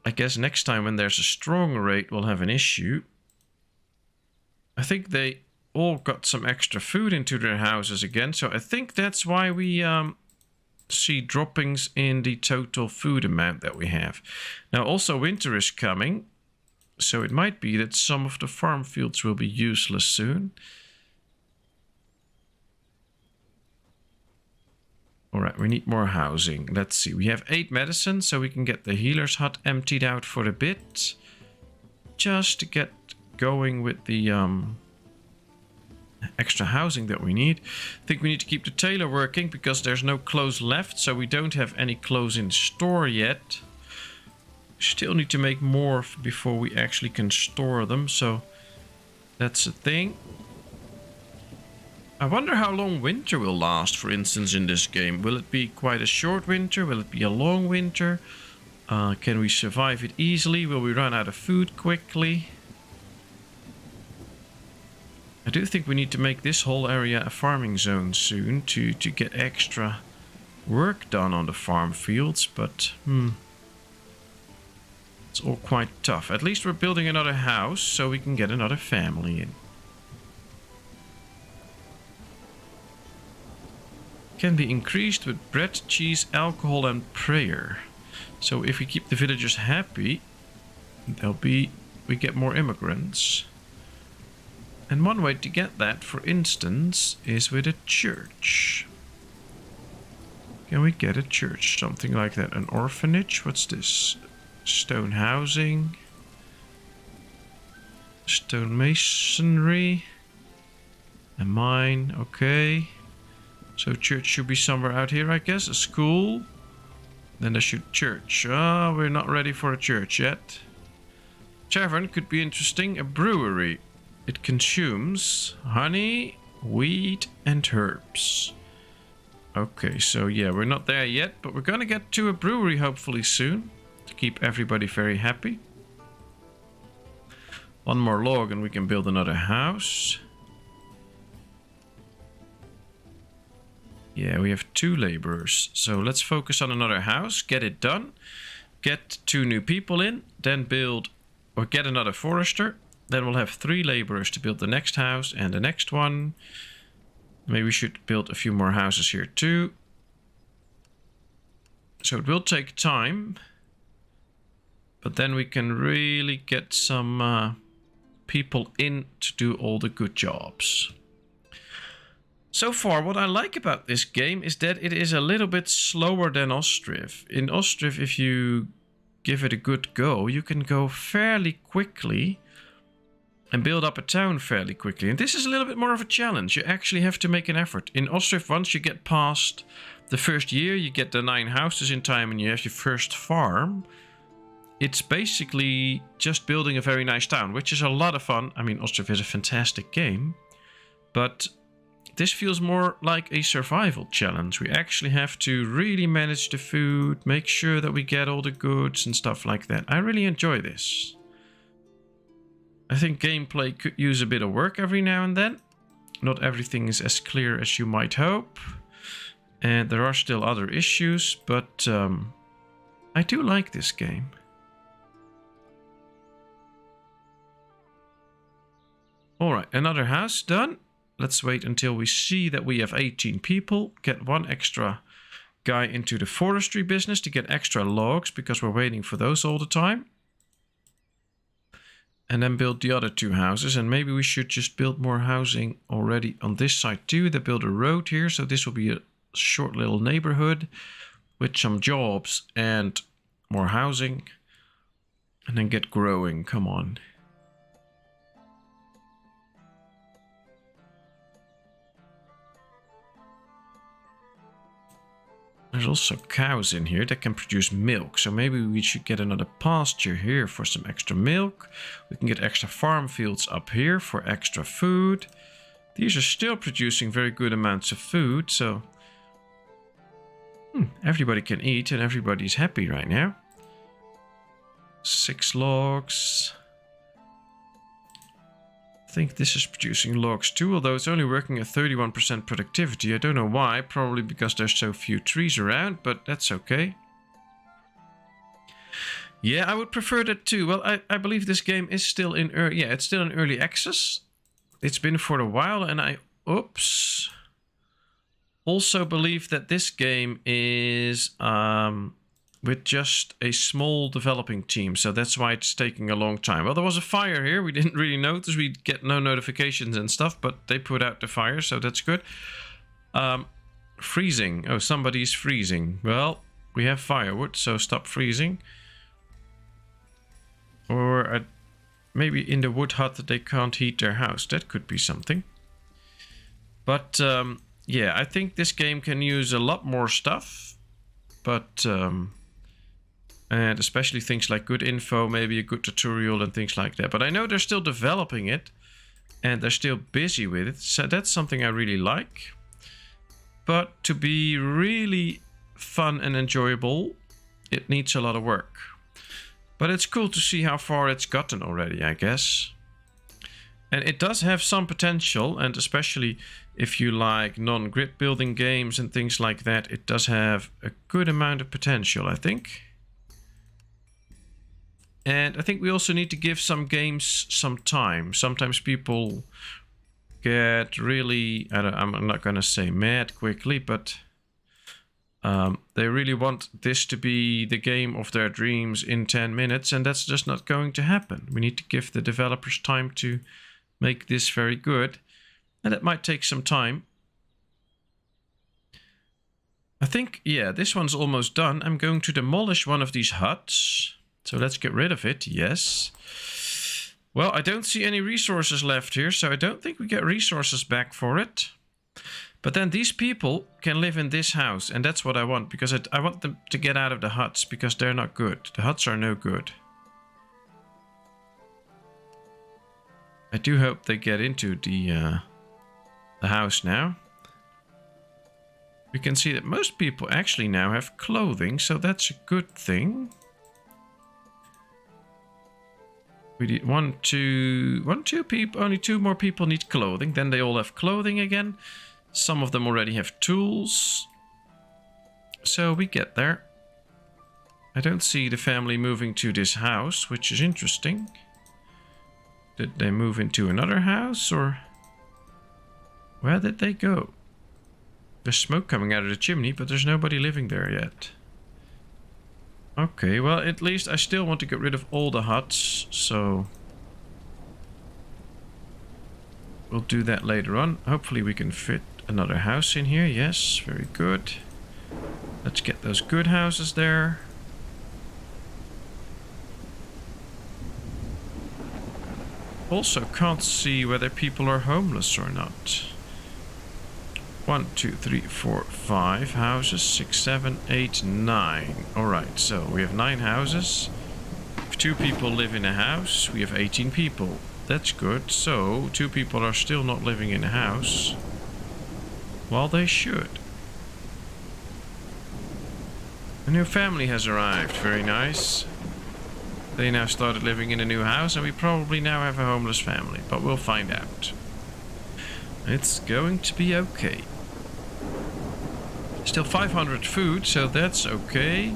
I guess next time when there's a strong raid, we'll have an issue. I think they all got some extra food into their houses again. So I think that's why we see droppings in the total food amount that we have. Now also winter is coming. So it might be that some of the farm fields will be useless soon. Alright, we need more housing. Let's see. We have 8 medicine, so we can get the healer's hut emptied out for a bit. Just to get going with the extra housing that we need. I think we need to keep the tailor working because there's no clothes left, so we don't have any clothes in store yet. Still need to make more before we actually can store them, so that's a thing. I wonder how long winter will last, for instance, in this game. Will it be quite a short winter? Will it be a long winter? Can we survive it easily? Will we run out of food quickly? I do think we need to make this whole area a farming zone soon to get extra work done on the farm fields, but it's all quite tough. At least we're building another house so we can get another family in. Can be increased with bread, cheese, alcohol and prayer. So if we keep the villagers happy, we get more immigrants. And one way to get that, for instance, is with a church. Can we get a church? Something like that. An orphanage? What's this? Stone housing. Stone masonry. A mine. Okay. So church should be somewhere out here, I guess. A school. Then there should church. Ah, we're not ready for a church yet. Tavern could be interesting. A brewery. It consumes honey, wheat, and herbs. Okay, so yeah, we're not there yet, but we're gonna get to a brewery hopefully soon to keep everybody very happy. One more log and we can build another house. Yeah, we have 2 laborers. So let's focus on another house, get it done, get 2 new people in, then build or get another forester. Then we'll have 3 laborers to build the next house and the next one. Maybe we should build a few more houses here too. So it will take time. But then we can really get some people in to do all the good jobs. So far, what I like about this game is that it is a little bit slower than Ostriv. In Ostriv, if you give it a good go, you can go fairly quickly and build up a town fairly quickly. And this is a little bit more of a challenge. You actually have to make an effort. In Ostriv, once you get past the first year, you get the 9 houses in time and you have your first farm. It's basically just building a very nice town, which is a lot of fun. I mean, Ostriv is a fantastic game, but this feels more like a survival challenge. We actually have to really manage the food, make sure that we get all the goods and stuff like that. I really enjoy this. I think gameplay could use a bit of work every now and then. Not everything is as clear as you might hope. And there are still other issues, but I do like this game. Alright, another house done. Let's wait until we see that we have 18 people. Get 1 extra guy into the forestry business to get extra logs because we're waiting for those all the time. And then build the other 2 houses. And maybe we should just build more housing already on this side too. They build a road here, so this will be a short little neighborhood with some jobs and more housing. And then get growing, come on. There's also cows in here that can produce milk. So maybe we should get another pasture here for some extra milk. We can get extra farm fields up here for extra food. These are still producing very good amounts of food. So everybody can eat and everybody's happy right now. 6 logs. I think this is producing logs too, although it's only working at 31% productivity. I don't know why, probably because there's so few trees around, but that's okay. Yeah, I would prefer that too. Well, I believe this game is still in early, yeah, it's still in early access. It's been for a while, and I also believe that this game is with just a small developing team, so that's why it's taking a long time. Well, there was a fire here. We didn't really notice. We get no notifications and stuff, but they put out the fire, so that's good. Freezing. Oh, somebody's freezing. Well, we have firewood, so stop freezing. Or maybe in the wood hut that they can't heat their house. That could be something. But yeah, I think this game can use a lot more stuff. But and especially things like good info, maybe a good tutorial and things like that. But I know they're still developing it and they're still busy with it. So that's something I really like. But to be really fun and enjoyable, it needs a lot of work. But it's cool to see how far it's gotten already, I guess. And it does have some potential, and especially if you like non-grid building games and things like that, it does have a good amount of potential, I think. And I think we also need to give some games some time. Sometimes people get really, I'm not going to say mad quickly, but they really want this to be the game of their dreams in 10 minutes, and that's just not going to happen. We need to give the developers time to make this very good, and it might take some time. I think, yeah, this one's almost done. I'm going to demolish one of these huts. So let's get rid of it, yes. Well, I don't see any resources left here, so I don't think we get resources back for it. But then these people can live in this house, and that's what I want, because I want them to get out of the huts, because they're not good. The huts are no good. I do hope they get into the house now. We can see that most people actually now have clothing, so that's a good thing. We need one, two people. Only 2 more people need clothing. Then they all have clothing again. Some of them already have tools. So we get there. I don't see the family moving to this house, which is interesting. Did they move into another house, or where did they go? There's smoke coming out of the chimney, but there's nobody living there yet. Okay, well, at least I still want to get rid of all the huts, so we'll do that later on. Hopefully we can fit another house in here. Yes, very good. Let's get those good houses there. Also can't see whether people are homeless or not. 1, 2, 3, 4, 5 houses, 6, 7, 8, 9. Alright, so we have 9 houses. If 2 people live in a house, we have 18 people. That's good. So 2 people are still not living in a house. Well, they should. A new family has arrived. Very nice. They now started living in a new house, and we probably now have a homeless family. But we'll find out. It's going to be okay. Still 500 food, so that's okay.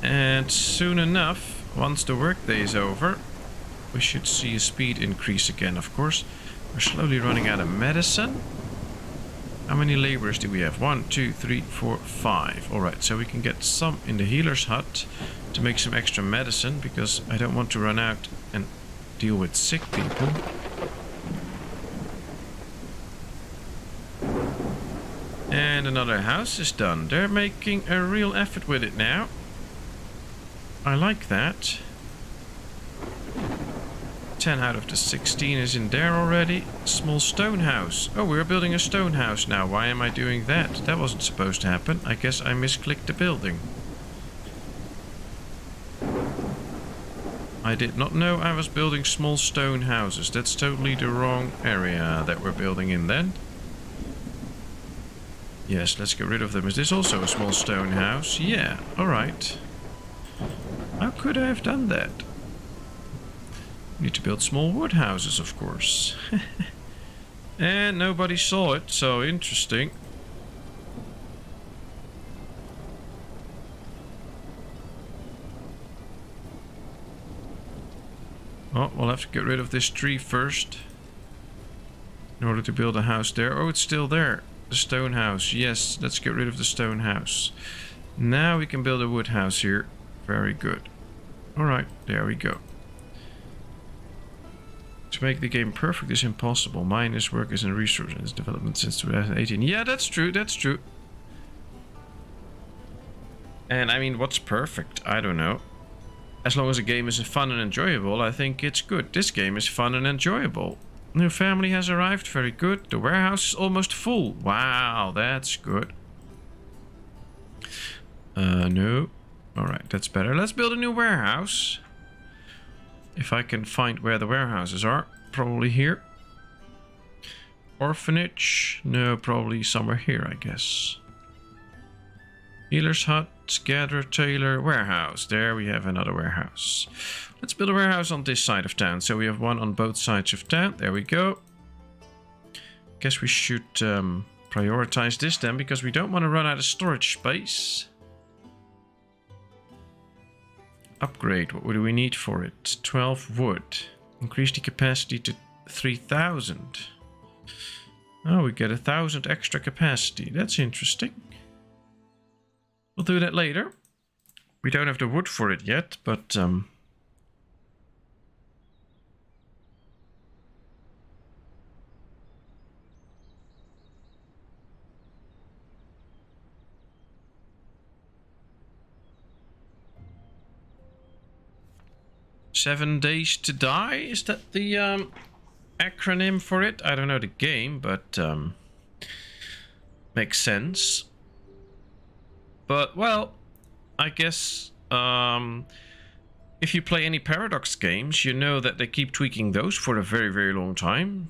And soon enough, once the workday is over, we should see a speed increase again, of course. We're slowly running out of medicine. How many laborers do we have? 1, 2, 3, 4, 5. Alright, so we can get some in the healer's hut to make some extra medicine, because I don't want to run out and deal with sick people. And another house is done. They're making a real effort with it now. I like that. 10 out of the 16 is in there already. Small stone house. Oh, we're building a stone house now. Why am I doing that? That wasn't supposed to happen. I guess I misclicked the building. I did not know I was building small stone houses. That's totally the wrong area that we're building in then. Yes, let's get rid of them. Is this also a small stone house? Yeah, alright. How could I have done that? Need to build small wood houses, of course. And nobody saw it, so interesting. Oh, we'll have to get rid of this tree first in order to build a house there. Oh, it's still there. The stone house. Yes, let's get rid of the stone house. Now we can build a wood house here. Very good. Alright, there we go. To make the game perfect is impossible. Miners, workers and resources development since 2018. Yeah, that's true, that's true. And I mean, what's perfect? I don't know. As long as the game is fun and enjoyable, I think it's good. This game is fun and enjoyable. New family has arrived. Very good. The warehouse is almost full. Wow, that's good. No. Alright, that's better. Let's build a new warehouse. If I can find where the warehouses are. Probably here. Orphanage. No, probably somewhere here, I guess. Healer's hut. Gatherer, tailor, warehouse. There we have another warehouse. Let's build a warehouse on this side of town. So we have one on both sides of town. There we go. Guess we should prioritize this then, because we don't want to run out of storage space. Upgrade. What do we need for it? 12 wood. Increase the capacity to 3,000. Oh, we get 1,000 extra capacity. That's interesting. We'll do that later. We don't have the wood for it yet, but 7 days to die? Is that the acronym for it? I don't know the game, but makes sense. But, well, I guess if you play any Paradox games, you know that they keep tweaking those for a very, very long time.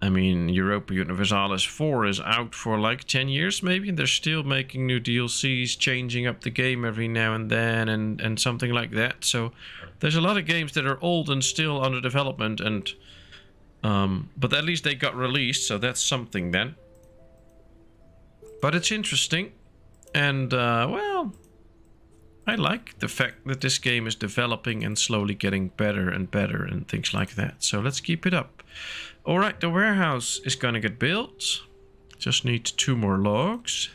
I mean, Europa Universalis 4 is out for like 10 years maybe, and they're still making new DLCs, changing up the game every now and then, and something like that. So there's a lot of games that are old and still under development, and but at least they got released, so that's something then. But it's interesting, and well, I like the fact that this game is developing and slowly getting better and better and things like that. So let's keep it up. Alright, the warehouse is gonna get built. Just need 2 more logs.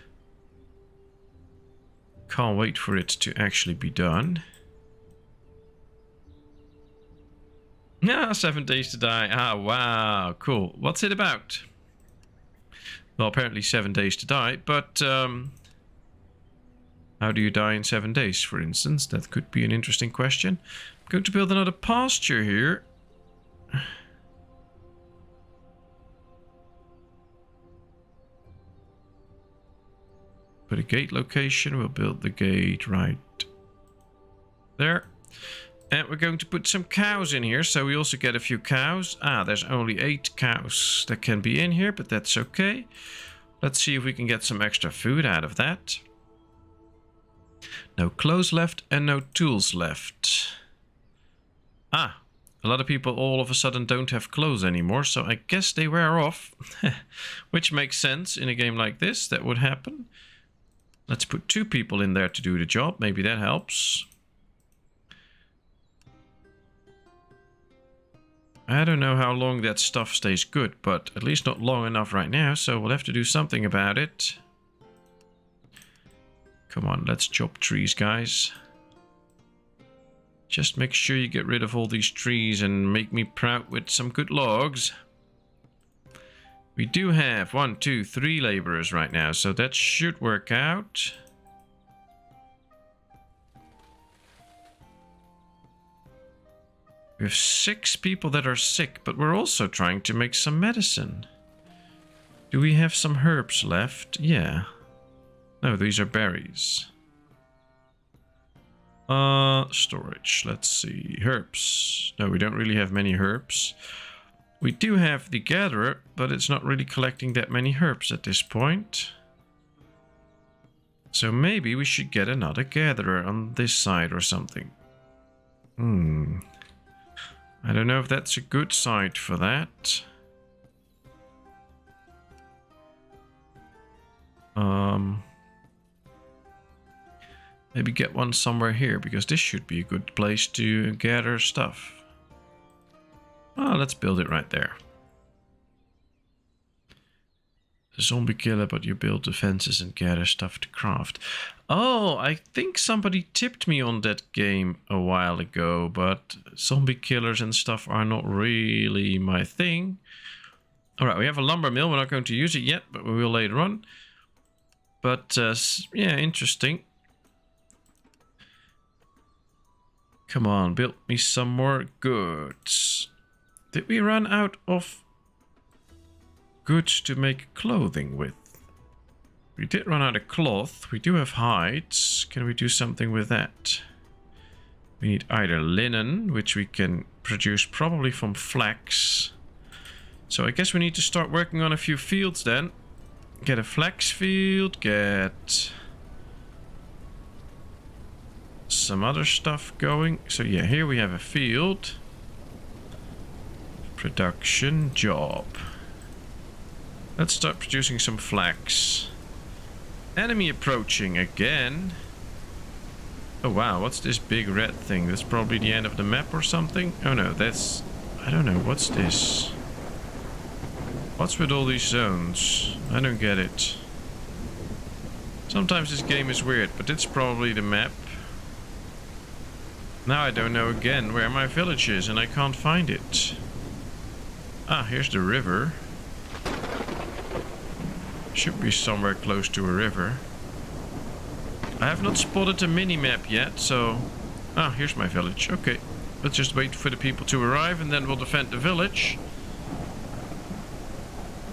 Can't wait for it to actually be done. Ah, 7 days to die. Ah, wow, cool. What's it about? Well, apparently 7 days to die, but how do you die in 7 days, for instance? That could be an interesting question. I'm going to build another pasture here. Put a gate location. We'll build the gate right there. And we're going to put some cows in here, so we also get a few cows. Ah, there's only 8 cows that can be in here, but that's okay. Let's see if we can get some extra food out of that. No clothes left and no tools left. Ah, a lot of people all of a sudden don't have clothes anymore, so I guess they wear off. Which makes sense in a game like this, that would happen. Let's put 2 people in there to do the job. Maybe that helps. I don't know how long that stuff stays good, but at least not long enough right now, so we'll have to do something about it. Come on, let's chop trees, guys. Just make sure you get rid of all these trees and make me proud with some good logs. We do have 1, 2, 3 laborers right now, so that should work out. We have 6 people that are sick, but we're also trying to make some medicine. Do we have some herbs left? Yeah. No, these are berries. Storage. Let's see. Herbs. No, we don't really have many herbs. We do have the gatherer, but it's not really collecting that many herbs at this point. So maybe we should get another gatherer on this side or something. I don't know if that's a good site for that. Maybe get one somewhere here, because this should be a good place to gather stuff. Oh, let's build it right there. The zombie killer, but you build defenses and gather stuff to craft. Oh, I think somebody tipped me on that game a while ago, but zombie killers and stuff are not really my thing. Alright, we have a lumber mill. We're not going to use it yet, but we will later on. But, yeah, interesting. Come on, build me some more goods. Did we run out of goods to make clothing with? We did run out of cloth. We do have hides. Can we do something with that? We need either linen, which we can produce probably from flax. So I guess we need to start working on a few fields then. Get a flax field, get some other stuff going. So yeah, here we have a field. Production job. Let's start producing some flax. Enemy approaching again. Oh wow, what's this big red thing? That's probably the end of the map or something. Oh no, that's... I don't know, what's this? What's with all these zones? I don't get it. Sometimes this game is weird, but it's probably the map. Now I don't know again where my village is and I can't find it. Ah, here's the river. Should be somewhere close to a river. I have not spotted a mini-map yet, so... Ah, here's my village. Okay, let's just wait for the people to arrive and then we'll defend the village.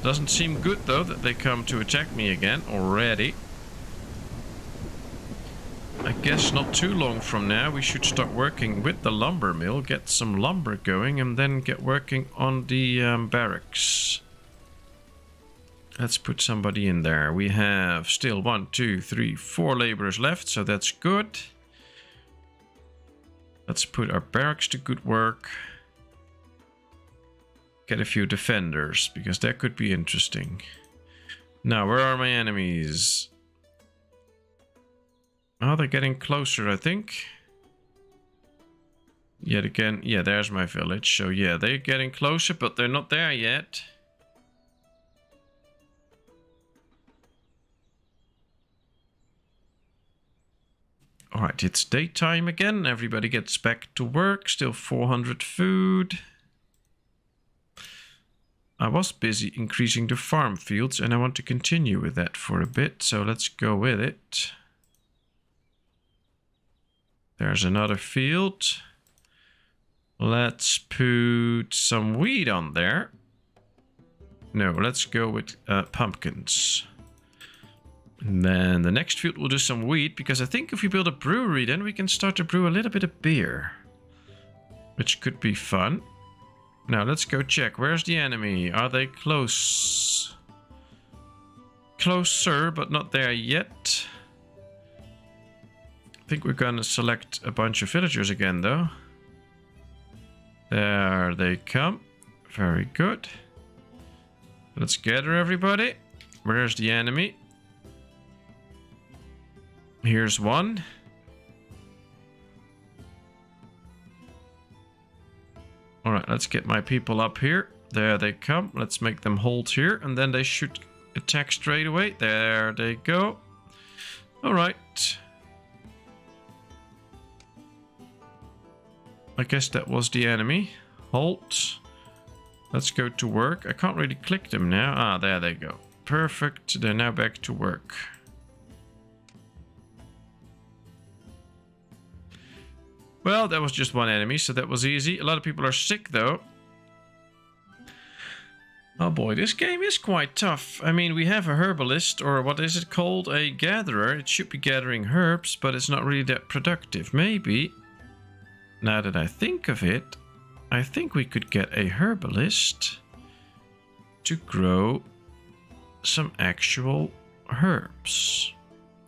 Doesn't seem good though that they come to attack me again already. I guess not too long from now we should start working with the lumber mill, get some lumber going and then get working on the barracks. Let's put somebody in there. We have still 1, 2, 3, 4 laborers left, so that's good. Let's put our barracks to good work. Get a few defenders, because that could be interesting. Now, where are my enemies? Oh, they're getting closer, I think. Yet again, yeah, there's my village. So yeah, they're getting closer, but they're not there yet. Alright, it's daytime again. Everybody gets back to work. Still 400 food. I was busy increasing the farm fields and I want to continue with that for a bit. So let's go with it. There's another field. Let's put some wheat on there. No, let's go with pumpkins. And then the next field we'll do some wheat, because I think if we build a brewery, then we can start to brew a little bit of beer. Which could be fun. Now let's go check. Where's the enemy? Are they close? Closer, but not there yet. I think we're gonna select a bunch of villagers again though. There they come. Very good. Let's gather everybody. Where's the enemy? Here's one. Alright, let's get my people up here. There they come. Let's make them hold here, and then they should attack straight away. There they go. All right. I guess that was the enemy. Halt. Let's go to work. I can't really click them now. Ah, there they go. Perfect. They're now back to work. Well, that was just one enemy, so that was easy. A lot of people are sick, though. Oh boy, this game is quite tough. I mean, we have a herbalist, or what is it called? A gatherer. It should be gathering herbs, but it's not really that productive. Maybe, now that I think of it, I think we could get a herbalist to grow some actual herbs.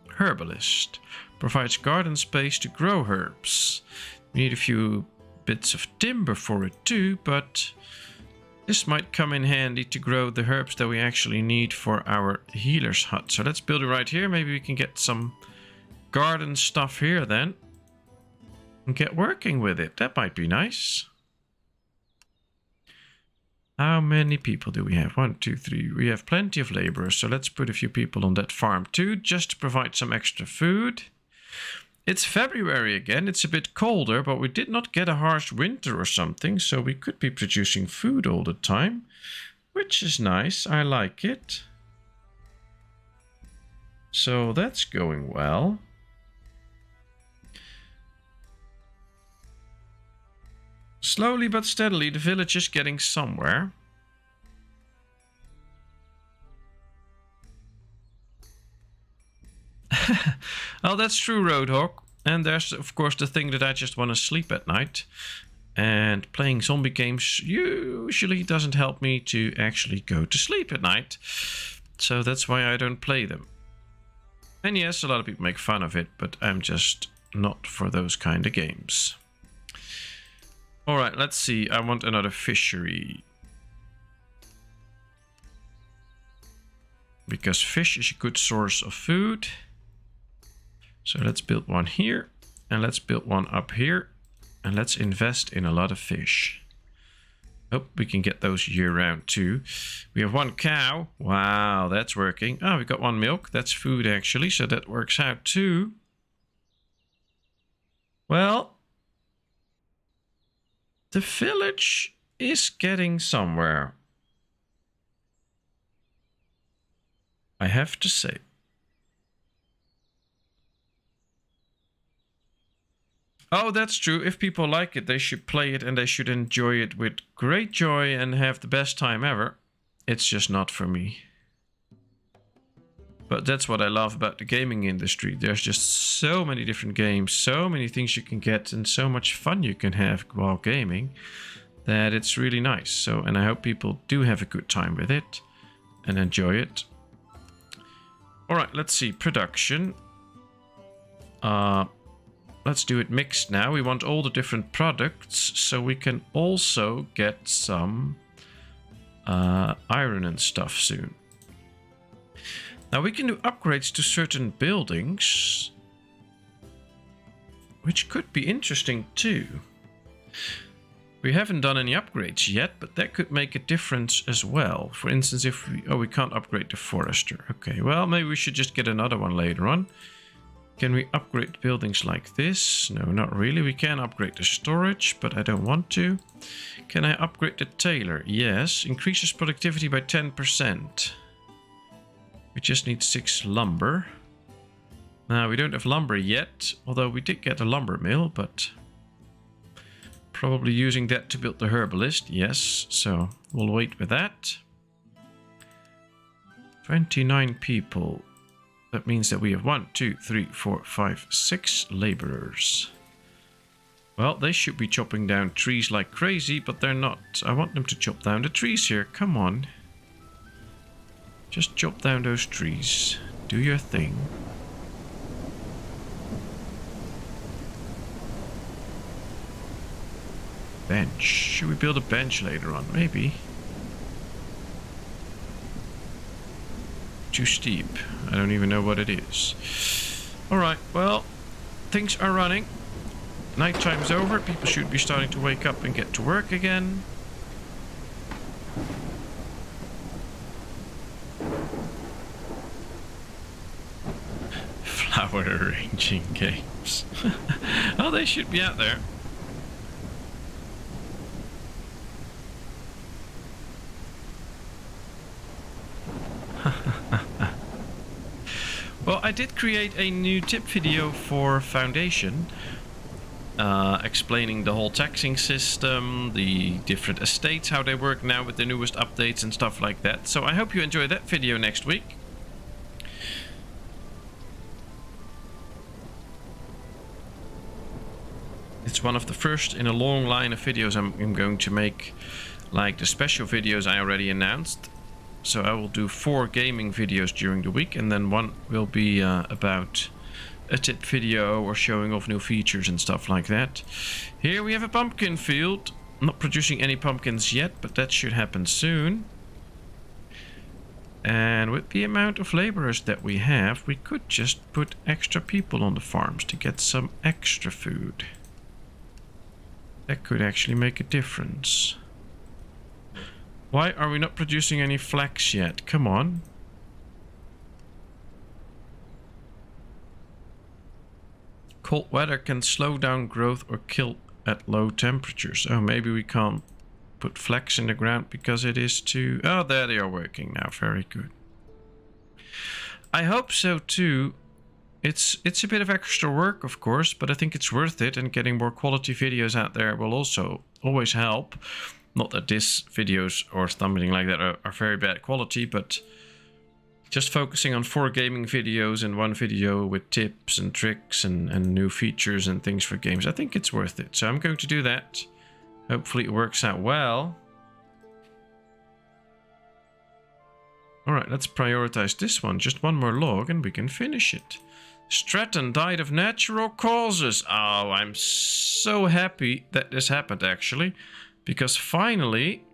Herbalist provides garden space to grow herbs. We need a few bits of timber for it too, but this might come in handy to grow the herbs that we actually need for our healer's hut. So let's build it right here. Maybe we can get some garden stuff here then and get working with it. That might be nice. How many people do we have? 1, 2, 3. We have plenty of laborers, so let's put a few people on that farm too, just to provide some extra food. It's February again. It's a bit colder, but we did not get a harsh winter or something, so we could be producing food all the time, which is nice. I like it. So that's going well. Slowly but steadily, the village is getting somewhere. Oh, that's true, Roadhog. And there's, of course, the thing that I just want to sleep at night. And playing zombie games usually doesn't help me to actually go to sleep at night. So that's why I don't play them. And yes, a lot of people make fun of it, but I'm just not for those kind of games. Alright, let's see. I want another fishery. Because fish is a good source of food. So let's build one here. And let's build one up here. And let's invest in a lot of fish. Hope we can get those year-round too. We have 1 cow. Wow, that's working. Oh, we got 1 milk. That's food actually, so that works out too. Well, the village is getting somewhere, I have to say. Oh, that's true. If people like it, they should play it and they should enjoy it with great joy and have the best time ever. It's just not for me. But that's what I love about the gaming industry. There's just so many different games, so many things you can get, and so much fun you can have while gaming, that it's really nice. So, and I hope people do have a good time with it and enjoy it. All right, let's see. Production. Let's do it mixed now. We want all the different products, so we can also get some iron and stuff soon. Now we can do upgrades to certain buildings, which could be interesting too. We haven't done any upgrades yet, but that could make a difference as well. For instance, if we can't upgrade the forester. Okay, well, maybe we should just get another one later on. Can we upgrade buildings like this? No, not really. We can upgrade the storage, but I don't want to. Can I upgrade the tailor? Yes. Increases productivity by 10%. We just need 6 lumber. Now, we don't have lumber yet, although we did get a lumber mill, but probably using that to build the herbalist. Yes, so we'll wait with that. 29 people. That means that we have 1, 2, 3, 4, 5, 6 laborers. Well, they should be chopping down trees like crazy, but they're not. I want them to chop down the trees here. Come on. Just chop down those trees. Do your thing. Bench. Should we build a bench later on? Maybe. Too steep. I don't even know what it is. Alright, well, things are running. Nighttime's over. People should be starting to wake up and get to work again. power arranging games. Oh, they should be out there. Well, I did create a new tip video for Foundation, explaining the whole taxing system, the different estates, how they work now with the newest updates and stuff like that. So I hope you enjoy that video next week. It's one of the first in a long line of videos I'm going to make, like the special videos I already announced. So I will do 4 gaming videos during the week, and then one will be about a tip video or showing off new features and stuff like that. Here we have a pumpkin field. I'm not producing any pumpkins yet, but that should happen soon. And with the amount of laborers that we have, we could just put extra people on the farms to get some extra food. That could actually make a difference. Why are we not producing any flax yet? Come on. Cold weather can slow down growth or kill at low temperatures. Oh, maybe we can't put flax in the ground because it is too... Oh, there they are working now. Very good. I hope so too. It's a bit of extra work, of course, but I think it's worth it, and getting more quality videos out there will also always help. Not that these videos or something like that are very bad quality, but just focusing on 4 gaming videos and 1 video with tips and tricks and new features and things for games, I think it's worth it. So I'm going to do that. Hopefully it works out well. Alright, let's prioritize this one. Just 1 more log and we can finish it. Stratton died of natural causes. Oh, I'm so happy that this happened actually. Because finally,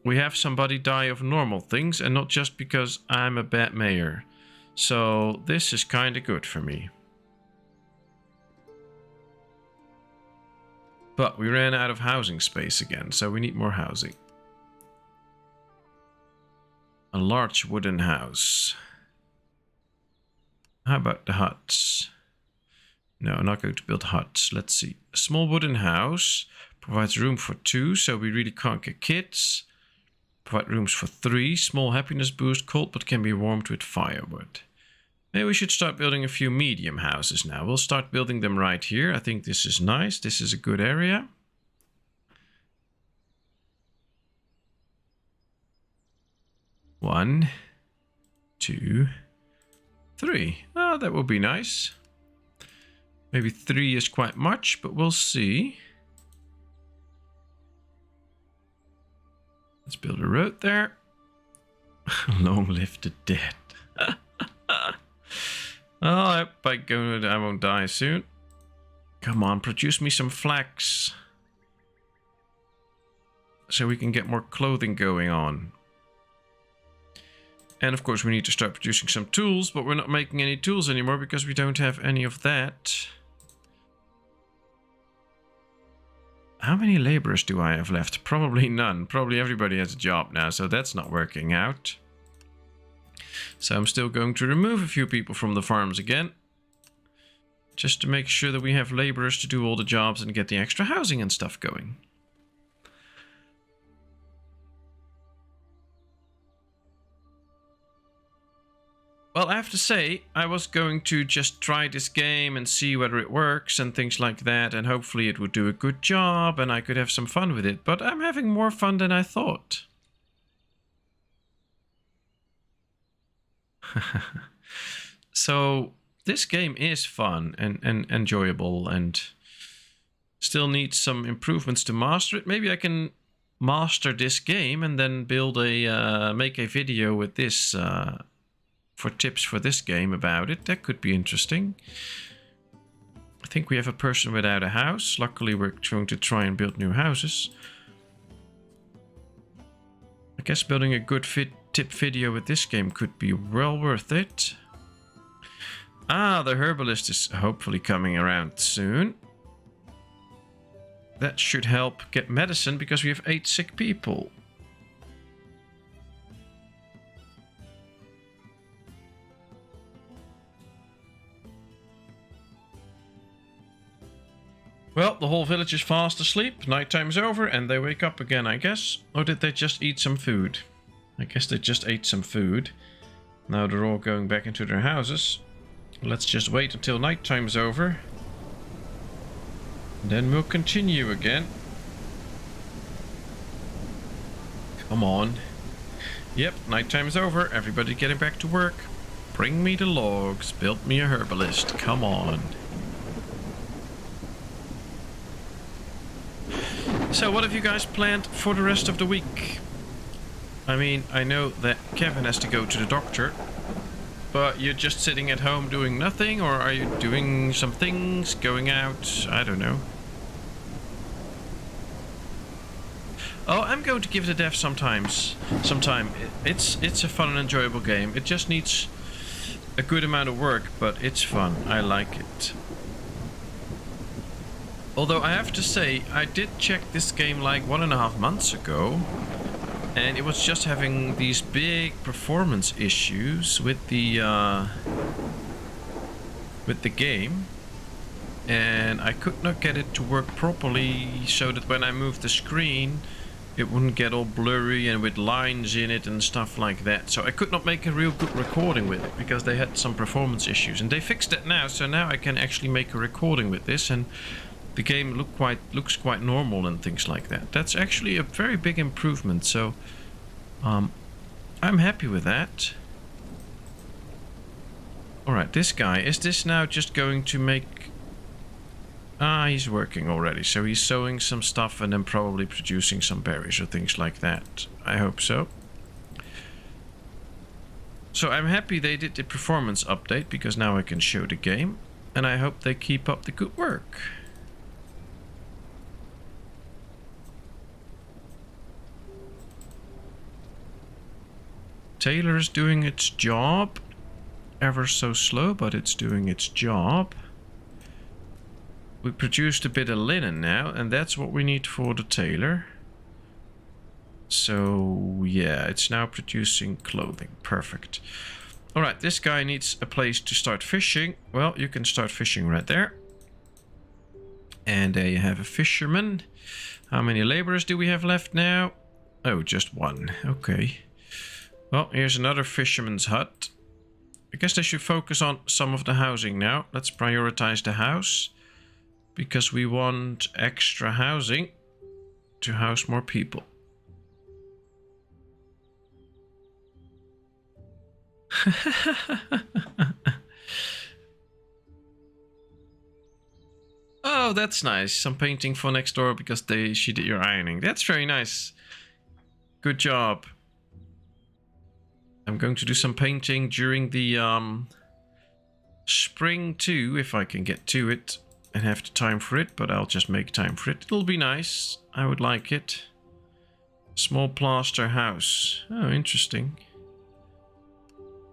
we have somebody die of normal things and not just because I'm a bad mayor. So this is kind of good for me. But we ran out of housing space again, so we need more housing. A large wooden house. How about the huts? No, I'm not going to build huts. Let's see. A small wooden house. Provides room for 2, so we really can't get kids. Provide rooms for 3. Small happiness boost, cold but can be warmed with firewood. Maybe we should start building a few medium houses now. We'll start building them right here. I think this is nice. This is a good area. One, 2, 3. Oh, that will be nice. Maybe 3 is quite much, but we'll see. Let's build a road there. Long live the dead. Oh, I hope I won't die soon. Come on, produce me some flax. So we can get more clothing going on. And of course we need to start producing some tools, but we're not making any tools anymore because we don't have any of that. How many laborers do I have left? Probably none. Probably everybody has a job now, so that's not working out. So I'm still going to remove a few people from the farms again. Just to make sure that we have laborers to do all the jobs and get the extra housing and stuff going. Well, I have to say, I was going to just try this game and see whether it works and things like that, and hopefully it would do a good job and I could have some fun with it, but I'm having more fun than I thought. So, this game is fun and enjoyable and still needs some improvements to master it. Maybe I can master this game and then build make a video with this for tips for this game about it. That could be interesting. I think we have a person without a house. Luckily, we're going to try and build new houses. I guess building a good tip video with this game could be well worth it. Ah, the herbalist is hopefully coming around soon. That should help get medicine because we have 8 sick people. Well, the whole village is fast asleep. Nighttime's over and they wake up again, I guess. Or did they just eat some food? I guess they just ate some food. Now they're all going back into their houses. Let's just wait until nighttime's over. Then we'll continue again. Come on. Yep, nighttime's over. Everybody getting back to work. Bring me the logs. Build me a herbalist. Come on. So what have you guys planned for the rest of the week? I mean, I know that Kevin has to go to the doctor. But you're just sitting at home doing nothing? Or are you doing some things? Going out? I don't know. Oh, I'm going to give it a dev sometime. It's a fun and enjoyable game. It just needs a good amount of work, but it's fun. I like it. Although I have to say, I did check this game like 1.5 months ago, and it was just having these big performance issues with the game, and I could not get it to work properly, so that when I moved the screen, it wouldn't get all blurry and with lines in it and stuff like that. So I could not make a real good recording with it because they had some performance issues, and they fixed it now. So now I can actually make a recording with this, and the game looks quite normal and things like that. That's actually a very big improvement. So I'm happy with that. All right, this guy, is this now just going to make? He's working already, so he's sowing some stuff and then probably producing some berries or things like that. I hope so. So I'm happy they did the performance update, because now I can show the game, and I hope they keep up the good work. Taylor is doing its job. Ever so slow, but it's doing its job. We produced a bit of linen now, and that's what we need for the tailor. So, yeah, it's now producing clothing. Perfect. Alright, this guy needs a place to start fishing. Well, you can start fishing right there. And there you have a fisherman. How many laborers do we have left now? Oh, just one. Okay. Well, here's another fisherman's hut. I guess they should focus on some of the housing now. Let's prioritize the house, because we want extra housing to house more people. Oh, that's nice. Some painting for next door because she did your ironing. That's very nice. Good job. I'm going to do some painting during the spring too, if I can get to it and have the time for it, but I'll just make time for it. It'll be nice. I would like it. Small plaster house. Oh, interesting.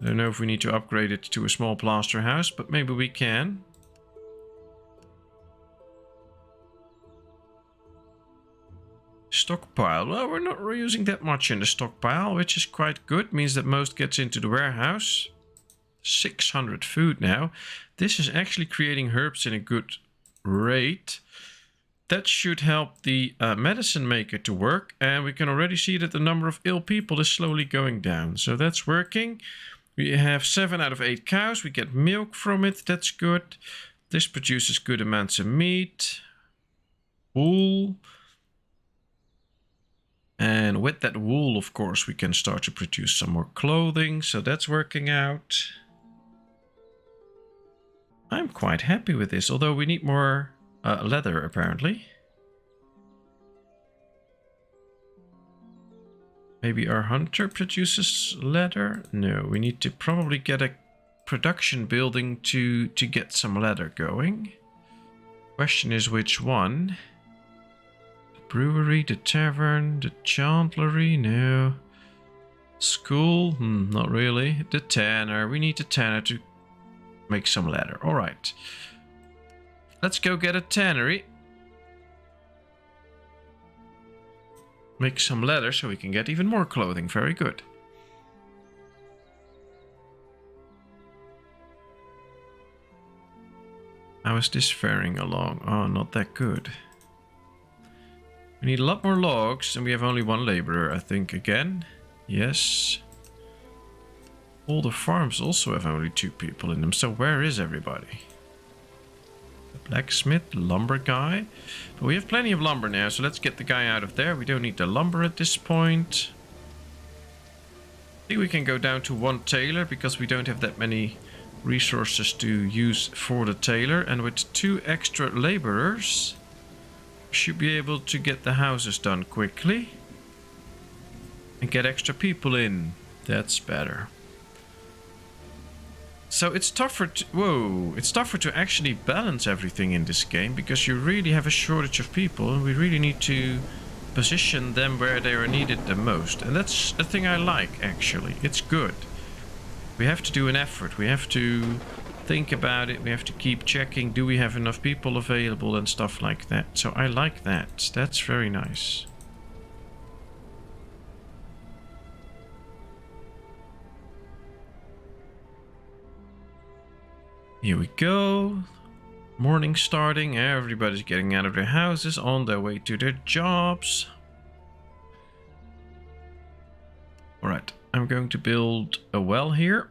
I don't know if we need to upgrade it to a small plaster house, but maybe we can. Stockpile. Well, we're not using that much in the stockpile, which is quite good. Means that most gets into the warehouse. 600 food now. This is actually creating herbs in a good rate. That should help the medicine maker to work, and we can already see that the number of ill people is slowly going down. So that's working. We have 7 out of 8 cows. We get milk from it. That's good. This produces good amounts of meat, wool. And with that wool, of course, we can start to produce some more clothing. So that's working out. I'm quite happy with this, although we need more leather, apparently. Maybe our hunter produces leather? No, we need to probably get a production building to get some leather going. Question is which one? Brewery, the tavern, the chandlery, no. School, not really. The tanner, we need the tanner to make some leather. All right. Let's go get a tannery. Make some leather so we can get even more clothing. Very good. How is this faring along? Oh, not that good. We need a lot more logs, and we have only one laborer, I think, again. Yes. All the farms also have only 2 people in them, so where is everybody? The blacksmith, the lumber guy. But we have plenty of lumber now, so let's get the guy out of there. We don't need the lumber at this point. I think we can go down to 1 tailor, because we don't have that many resources to use for the tailor. And with 2 extra laborers, we should be able to get the houses done quickly. And get extra people in. That's better. So it's tougher to, it's tougher to actually balance everything in this game, because you really have a shortage of people, and we really need to position them where they are needed the most. And that's a thing I like, actually. It's good. We have to do an effort. We have to think about it. We have to keep checking, do we have enough people available and stuff like that. So I like that. That's very nice. Here we go. Morning starting. Everybody's getting out of their houses, on their way to their jobs. Alright, I'm going to build a well here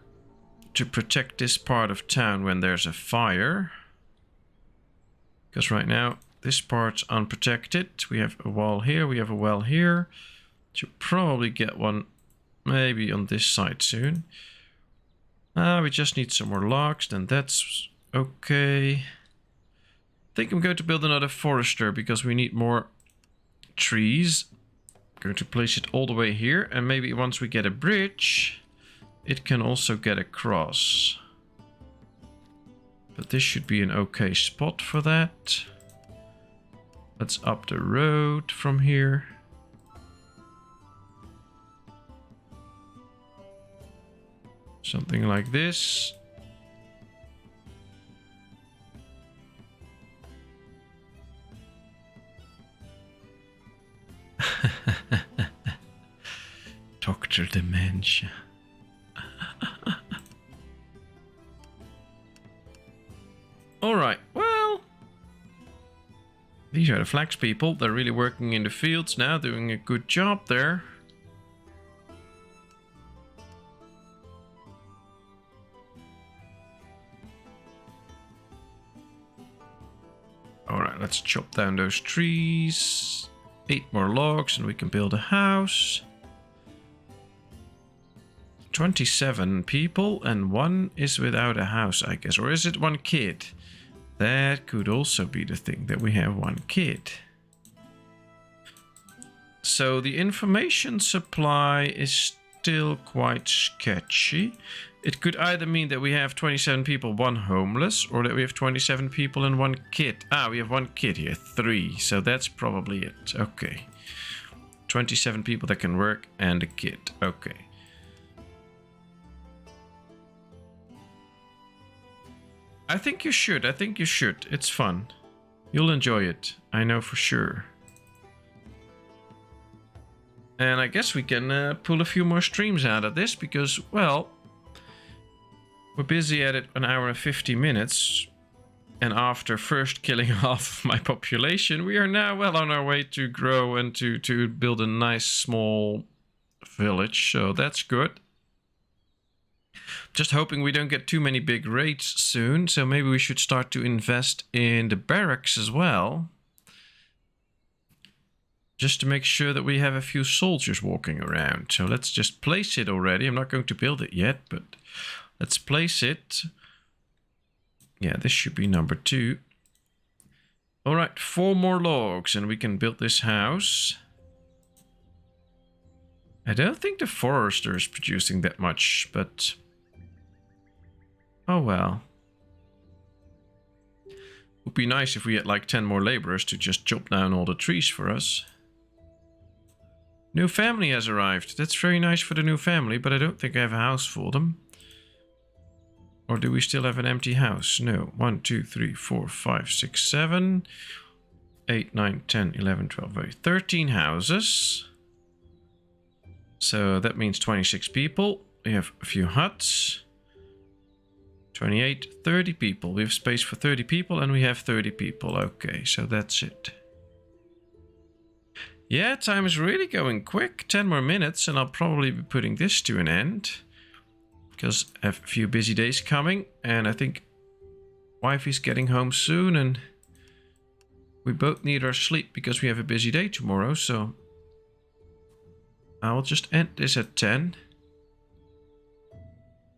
to protect this part of town when there's a fire. Because right now, this part's unprotected. We have a wall here, we have a well here. Should probably get one maybe on this side soon. We just need some more logs, then that's okay. I think I'm going to build another forester because we need more trees. I'm going to place it all the way here, and maybe once we get a bridge, it can also get across. But this should be an okay spot for that. Let's up the road from here. Something like this. Dr. Dementia. Alright, well. These are the flax people. They're really working in the fields now, doing a good job there. Alright, let's chop down those trees. 8 more logs and we can build a house. 27 people and 1 is without a house, I guess. Or is it 1 kid? That could also be the thing, that we have 1 kid. So the information supply is still quite sketchy. It could either mean that we have 27 people, 1 homeless, or that we have 27 people and 1 kid. We have 1 kid here, 3. So that's probably it. Okay. 27 people that can work and a kid. Okay. I think you should. I think you should. It's fun. You'll enjoy it. I know for sure. And I guess we can pull a few more streams out of this because, well, we're busy at it 1 hour and 50 minutes. And after first killing half of my population, we are now well on our way to grow and to build a nice small village. So that's good. Just hoping we don't get too many big raids soon. So maybe we should start to invest in the barracks as well. Just to make sure that we have a few soldiers walking around. So let's just place it already. I'm not going to build it yet, but let's place it. Yeah, this should be number 2. All right, 4 more logs and we can build this house. I don't think the forester is producing that much, but oh well. Would be nice if we had like 10 more laborers to just chop down all the trees for us. New family has arrived. That's very nice for the new family, but I don't think I have a house for them. Or do we still have an empty house? No. 1, 2, 3, 4, 5, 6, 7, 8, 9, 10, 11, 12, 13 houses. So that means 26 people. We have a few huts. 28, 30 people. We have space for 30 people and we have 30 people. Okay, so that's it. Yeah, time is really going quick. 10 more minutes and I'll probably be putting this to an end. Because I have a few busy days coming and I think wifey's getting home soon and we both need our sleep because we have a busy day tomorrow. So I'll just end this at 10.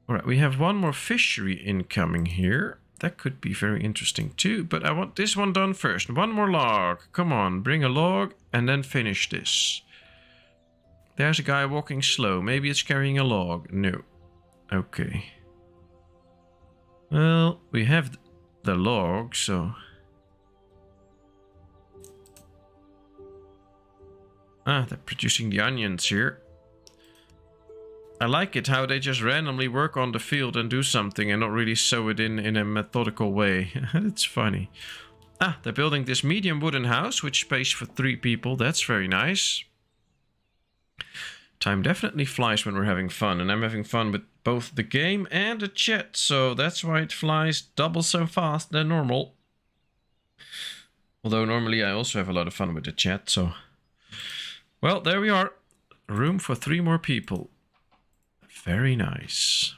Alright, we have one more fishery incoming here. That could be very interesting too, but I want this one done first. One more log. Come on, bring a log and then finish this. There's a guy walking slow. Maybe it's carrying a log. No. Okay. Well, we have the log, so... Ah, they're producing the onions here. I like it how they just randomly work on the field and do something and not really sew it in a methodical way. It's funny. Ah, they're building this medium wooden house with space for 3 people. That's very nice. Time definitely flies when we're having fun, and I'm having fun with both the game and the chat, so that's why it flies double so fast than normal. Although normally I also have a lot of fun with the chat, so... Well, there we are. Room for 3 more people. Very nice.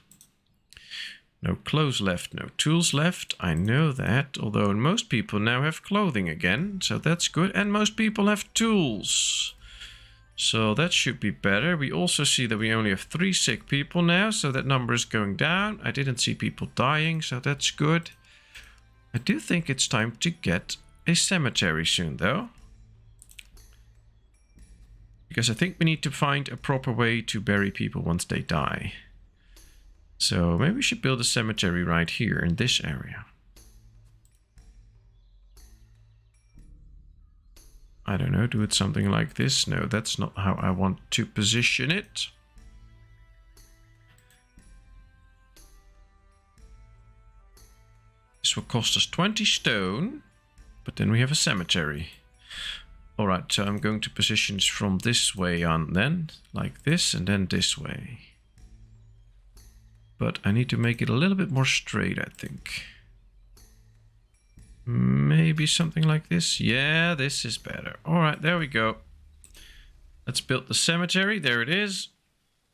No clothes left, no tools left. I know that, although most people now have clothing again, so that's good. And most people have tools. So that should be better. We also see that we only have 3 sick people now, so that number is going down. I didn't see people dying, so that's good. I do think it's time to get a cemetery soon, though. Because I think we need to find a proper way to bury people once they die. So maybe we should build a cemetery right here in this area. I don't know, do it something like this. No, that's not how I want to position it. This will cost us 20 stone, but then we have a cemetery. Alright, so I'm going to position this from this way on then, like this, and then this way. But I need to make it a little bit more straight, I think. Maybe something like this. Yeah, this is better. Alright, there we go. Let's build the cemetery. There it is.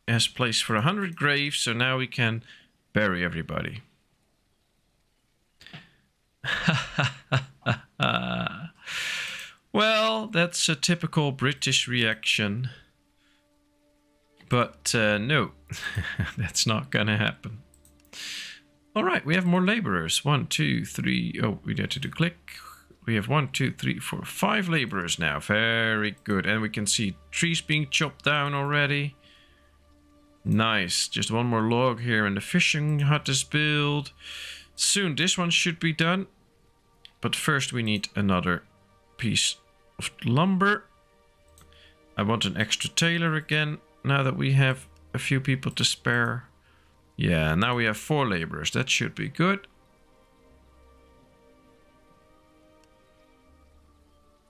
It has place for 100 graves, so now we can bury everybody. Well, that's a typical British reaction. But no, that's not gonna happen. Alright, we have more laborers. 1, 2, 3. Oh, we need to do click. We have 1, 2, 3, 4, 5 laborers now. Very good. And we can see trees being chopped down already. Nice. Just one more log here and the fishing hut is built. Soon this one should be done. But first we need another piece of lumber. I want an extra tailor again now that we have a few people to spare. Yeah, now we have 4 laborers. That should be good.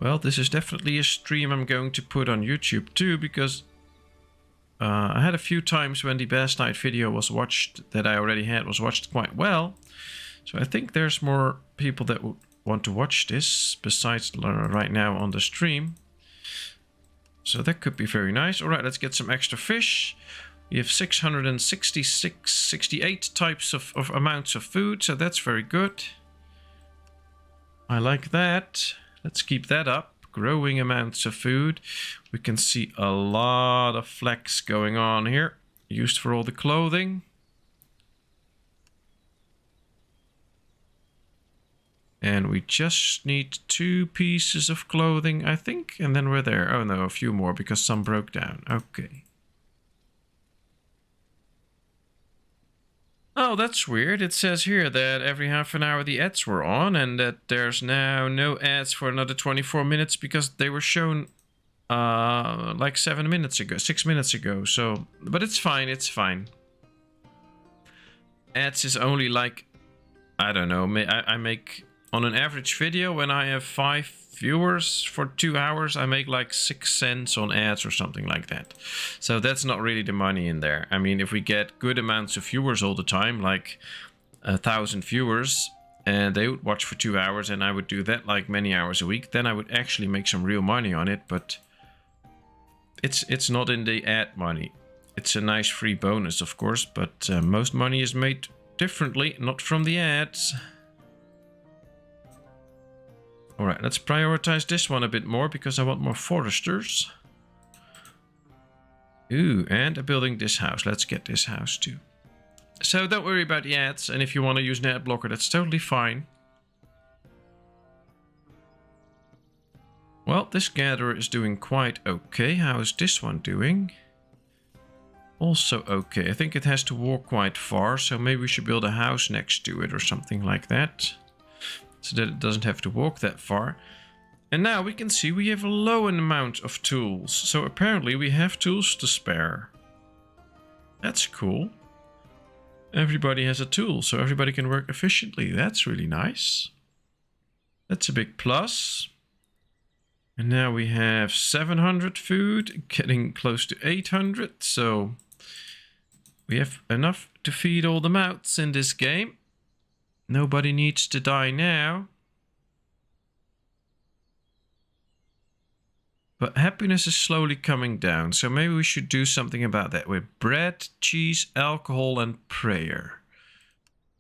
Well, this is definitely a stream I'm going to put on YouTube too, because I had a few times when the Bastide video was watched, that I already had, was watched quite well. So I think there's more people that would want to watch this besides right now on the stream. So that could be very nice. All right, let's get some extra fish. We have 68 types of amounts of food, so that's very good. I like that. Let's keep that up. Growing amounts of food. We can see a lot of flax going on here, used for all the clothing. And we just need 2 pieces of clothing, I think, and then we're there. Oh no, a few more because some broke down. Okay. Oh, that's weird. It says here that every half an hour the ads were on and that there's now no ads for another 24 minutes because they were shown like 7 minutes ago, 6 minutes ago. So, but it's fine, it's fine. Ads is only like, I don't know, I make on an average video when I have 5 viewers for 2 hours, I make like 6 cents on ads or something like that. So that's not really the money in there. I mean, if we get good amounts of viewers all the time, like 1,000 viewers and they would watch for 2 hours and I would do that like many hours a week, then I would actually make some real money on it. But it's not in the ad money. It's a nice free bonus, of course, but most money is made differently, not from the ads. Alright, let's prioritize this one a bit more because I want more foresters. Ooh, and I'm building this house. Let's get this house too. So don't worry about the ads, and if you want to use an ad blocker, that's totally fine. Well, this gatherer is doing quite okay. How is this one doing? Also okay. I think it has to walk quite far, so maybe we should build a house next to it or something like that, so that it doesn't have to walk that far. And now we can see we have a low amount of tools, so apparently we have tools to spare. That's cool. Everybody has a tool, so everybody can work efficiently. That's really nice. That's a big plus. And now we have 700 food, getting close to 800, so we have enough to feed all the mouths in this game. Nobody needs to die now. But happiness is slowly coming down, so maybe we should do something about that with bread, cheese, alcohol, and prayer.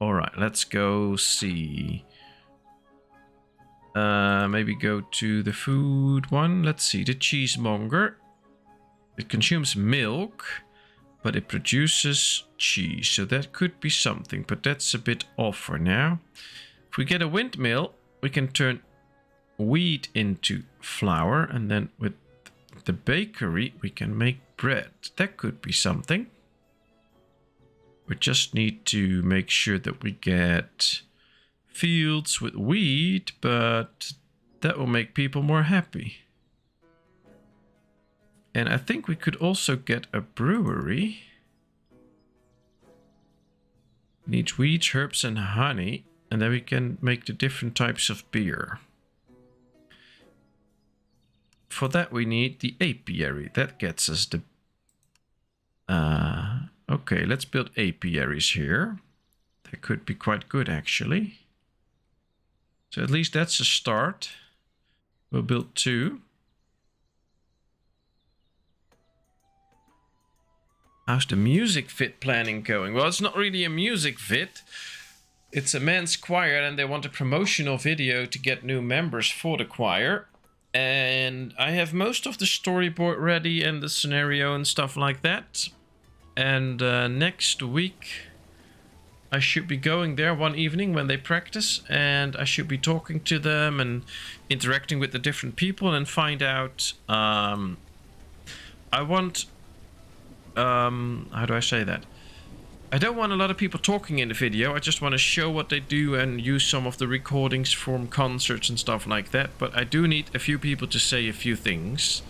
Alright, let's go see. Maybe go to the food one. Let's see, the cheesemonger. It consumes milk, but it produces cheese, so that could be something, but that's a bit off for now. If we get a windmill, we can turn wheat into flour, and then with the bakery we can make bread. That could be something. We just need to make sure that we get fields with wheat, but that will make people more happy. And I think we could also get a brewery. Needs wheat, herbs and honey, and then we can make the different types of beer. For that we need the apiary. That gets us the... okay, let's build apiaries here. That could be quite good actually. So at least that's a start. We'll build 2. How's the music fit planning going? Well, it's not really a music fit. It's a men's choir and they want a promotional video to get new members for the choir. And I have most of the storyboard ready and the scenario and stuff like that. And next week I should be going there one evening when they practice, and I should be talking to them and interacting with the different people and find out. I want, how do I say that? I don't want a lot of people talking in the video. I just want to show what they do and use some of the recordings from concerts and stuff like that. But I do need a few people to say a few things.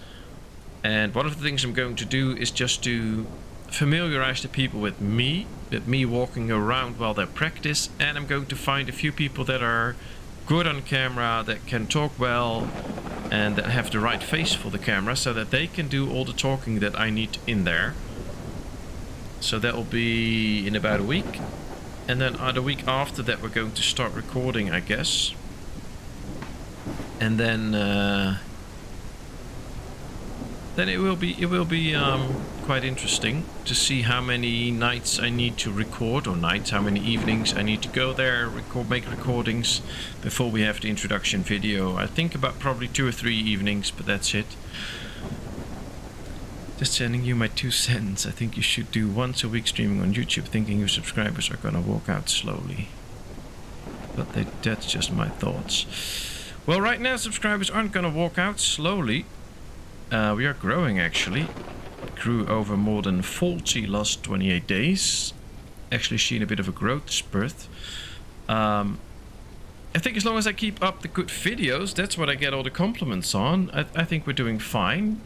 And one of the things I'm going to do is just to familiarize the people with me walking around while they practice. And I'm going to find a few people that are good on camera, that can talk well, and that have the right face for the camera, so that they can do all the talking that I need in there. So that will be in about a week. And then the week after that we're going to start recording, I guess. And then it will be quite interesting to see how many nights I need to record, or how many evenings I need to go there, make recordings before we have the introduction video. I think about probably 2 or 3 evenings, but that's it. Just sending you my 2 cents. I think you should do once a week streaming on YouTube, thinking your subscribers are gonna walk out slowly. But that's just my thoughts. Well, right now subscribers aren't gonna walk out slowly. We are growing actually. Grew over more than 40 last 28 days. Actually seen a bit of a growth spurt. I think as long as I keep up the good videos, that's what I get all the compliments on. I think we're doing fine.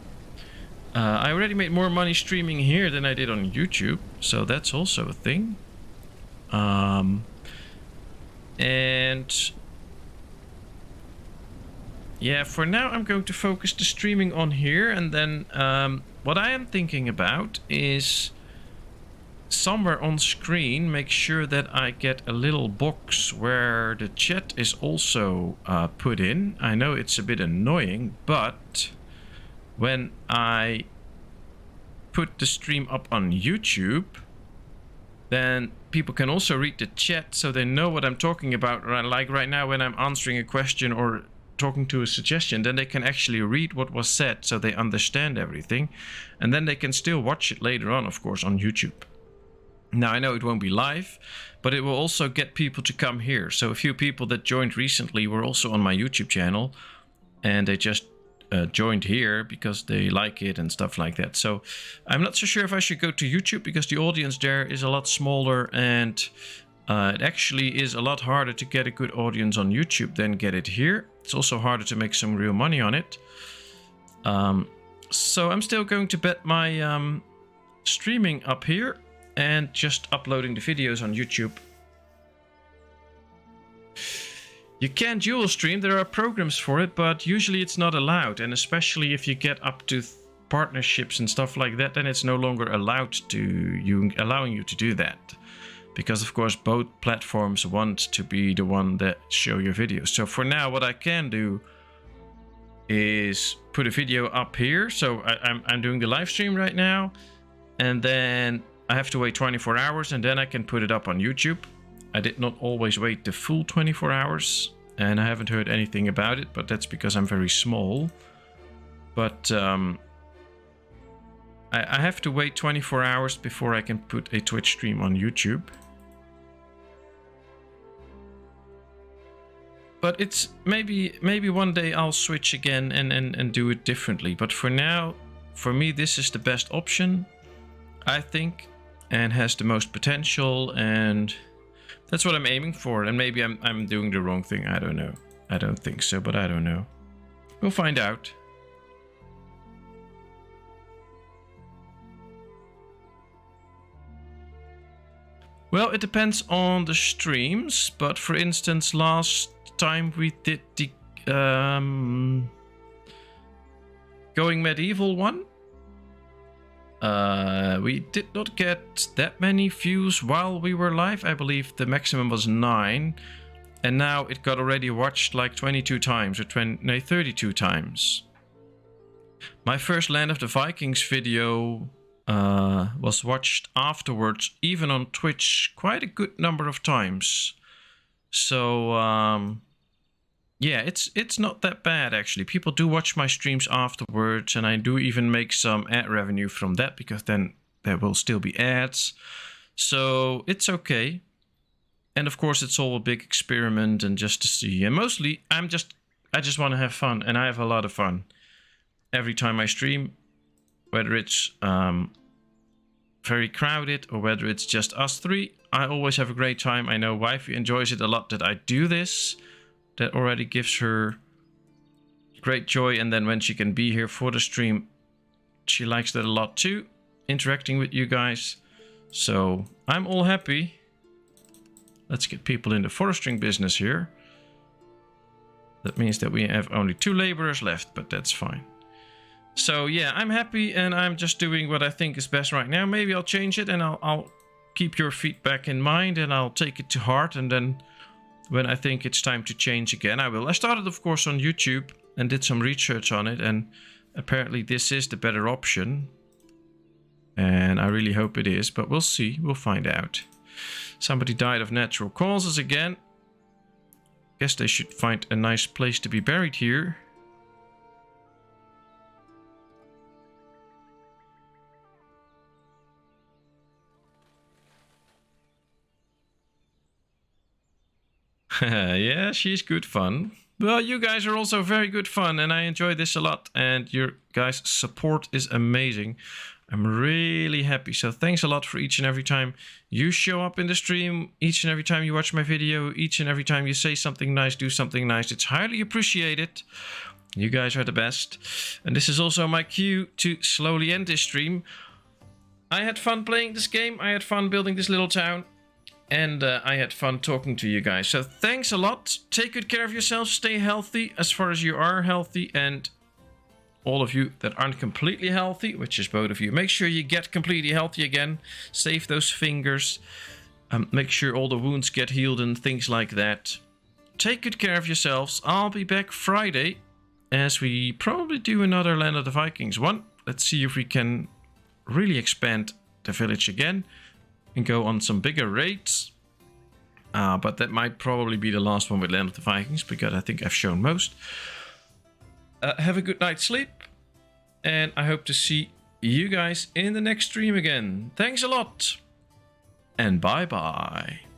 I already made more money streaming here than I did on YouTube, so that's also a thing. And yeah, for now I'm going to focus the streaming on here, and then what I am thinking about is somewhere on screen make sure that I get a little box where the chat is also put in. I know it's a bit annoying, but when I put the stream up on YouTube, then people can also read the chat so they know what I'm talking about. Like right now when I'm answering a question or talking to a suggestion, then they can actually read what was said so they understand everything. And then they can still watch it later on, of course, on YouTube. Now, I know it won't be live, but it will also get people to come here. So a few people that joined recently were also on my YouTube channel, and they just joined here because they like it and stuff like that. So I'm not so sure if I should go to YouTube because the audience there is a lot smaller, and it actually is a lot harder to get a good audience on YouTube than get it here. It's also harder to make some real money on it. So I'm still going to bet my streaming up here and just uploading the videos on YouTube. You can dual stream, there are programs for it, but usually it's not allowed. And especially if you get up to partnerships and stuff like that, then it's no longer allowing you to do that. Because of course both platforms want to be the one that show your videos. So for now what I can do is put a video up here. So I'm doing the live stream right now, and then I have to wait 24 hours and then I can put it up on YouTube. I did not always wait the full 24 hours, and I haven't heard anything about it, but that's because I'm very small. But I have to wait 24 hours before I can put a Twitch stream on YouTube. But it's maybe one day I'll switch again and do it differently. But for now, for me, this is the best option, I think, and has the most potential, and that's what I'm aiming for. And maybe I'm doing the wrong thing. I don't know. I don't think so, but I don't know. We'll find out. Well, it depends on the streams, but for instance, last time we did the Going Medieval one, we did not get that many views while we were live. I believe the maximum was 9, and now it got already watched like 22 times or 32 times. My first Land of the Vikings video was watched afterwards, even on Twitch, quite a good number of times. So yeah, it's not that bad actually. People do watch my streams afterwards, and I do even make some ad revenue from that, because then there will still be ads. So it's okay. And of course it's all a big experiment and just to see. And mostly I just want to have fun, and I have a lot of fun every time I stream, whether it's very crowded or whether it's just us three. I always have a great time. I know wifey enjoys it a lot that I do this. That already gives her great joy, and then when she can be here for the stream, she likes that a lot too, interacting with you guys. So I'm all happy. Let's get people in the forestering business here. That means that we have only 2 laborers left, but that's fine. So yeah, I'm happy, and I'm just doing what I think is best right now. Maybe I'll change it, and I'll keep your feedback in mind, and I'll take it to heart, and then when I think it's time to change again, I will. I started, of course, on YouTube and did some research on it, and apparently this is the better option. And I really hope it is, but we'll see. We'll find out. Somebody died of natural causes again. Guess they should find a nice place to be buried here. Yeah, she's good fun. Well, you guys are also very good fun, and I enjoy this a lot, and your guys' support is amazing. I'm really happy. So thanks a lot for each and every time you show up in the stream, each and every time you watch my video, each and every time you say something nice, do something nice. It's highly appreciated. You guys are the best. And this is also my cue to slowly end this stream. I had fun playing this game. I had fun building this little town. And I had fun talking to you guys. So thanks a lot. Take good care of yourselves. Stay healthy as far as you are healthy. And all of you that aren't completely healthy, which is both of you, make sure you get completely healthy again. Save those fingers. Make sure all the wounds get healed and things like that. Take good care of yourselves. I'll be back Friday as we probably do another Land of the Vikings one. Let's see if we can really expand the village again and go on some bigger raids. But that might probably be the last one with Land of the Vikings, because I think I've shown most. Have a good night's sleep, and I hope to see you guys in the next stream again. Thanks a lot, and bye-bye.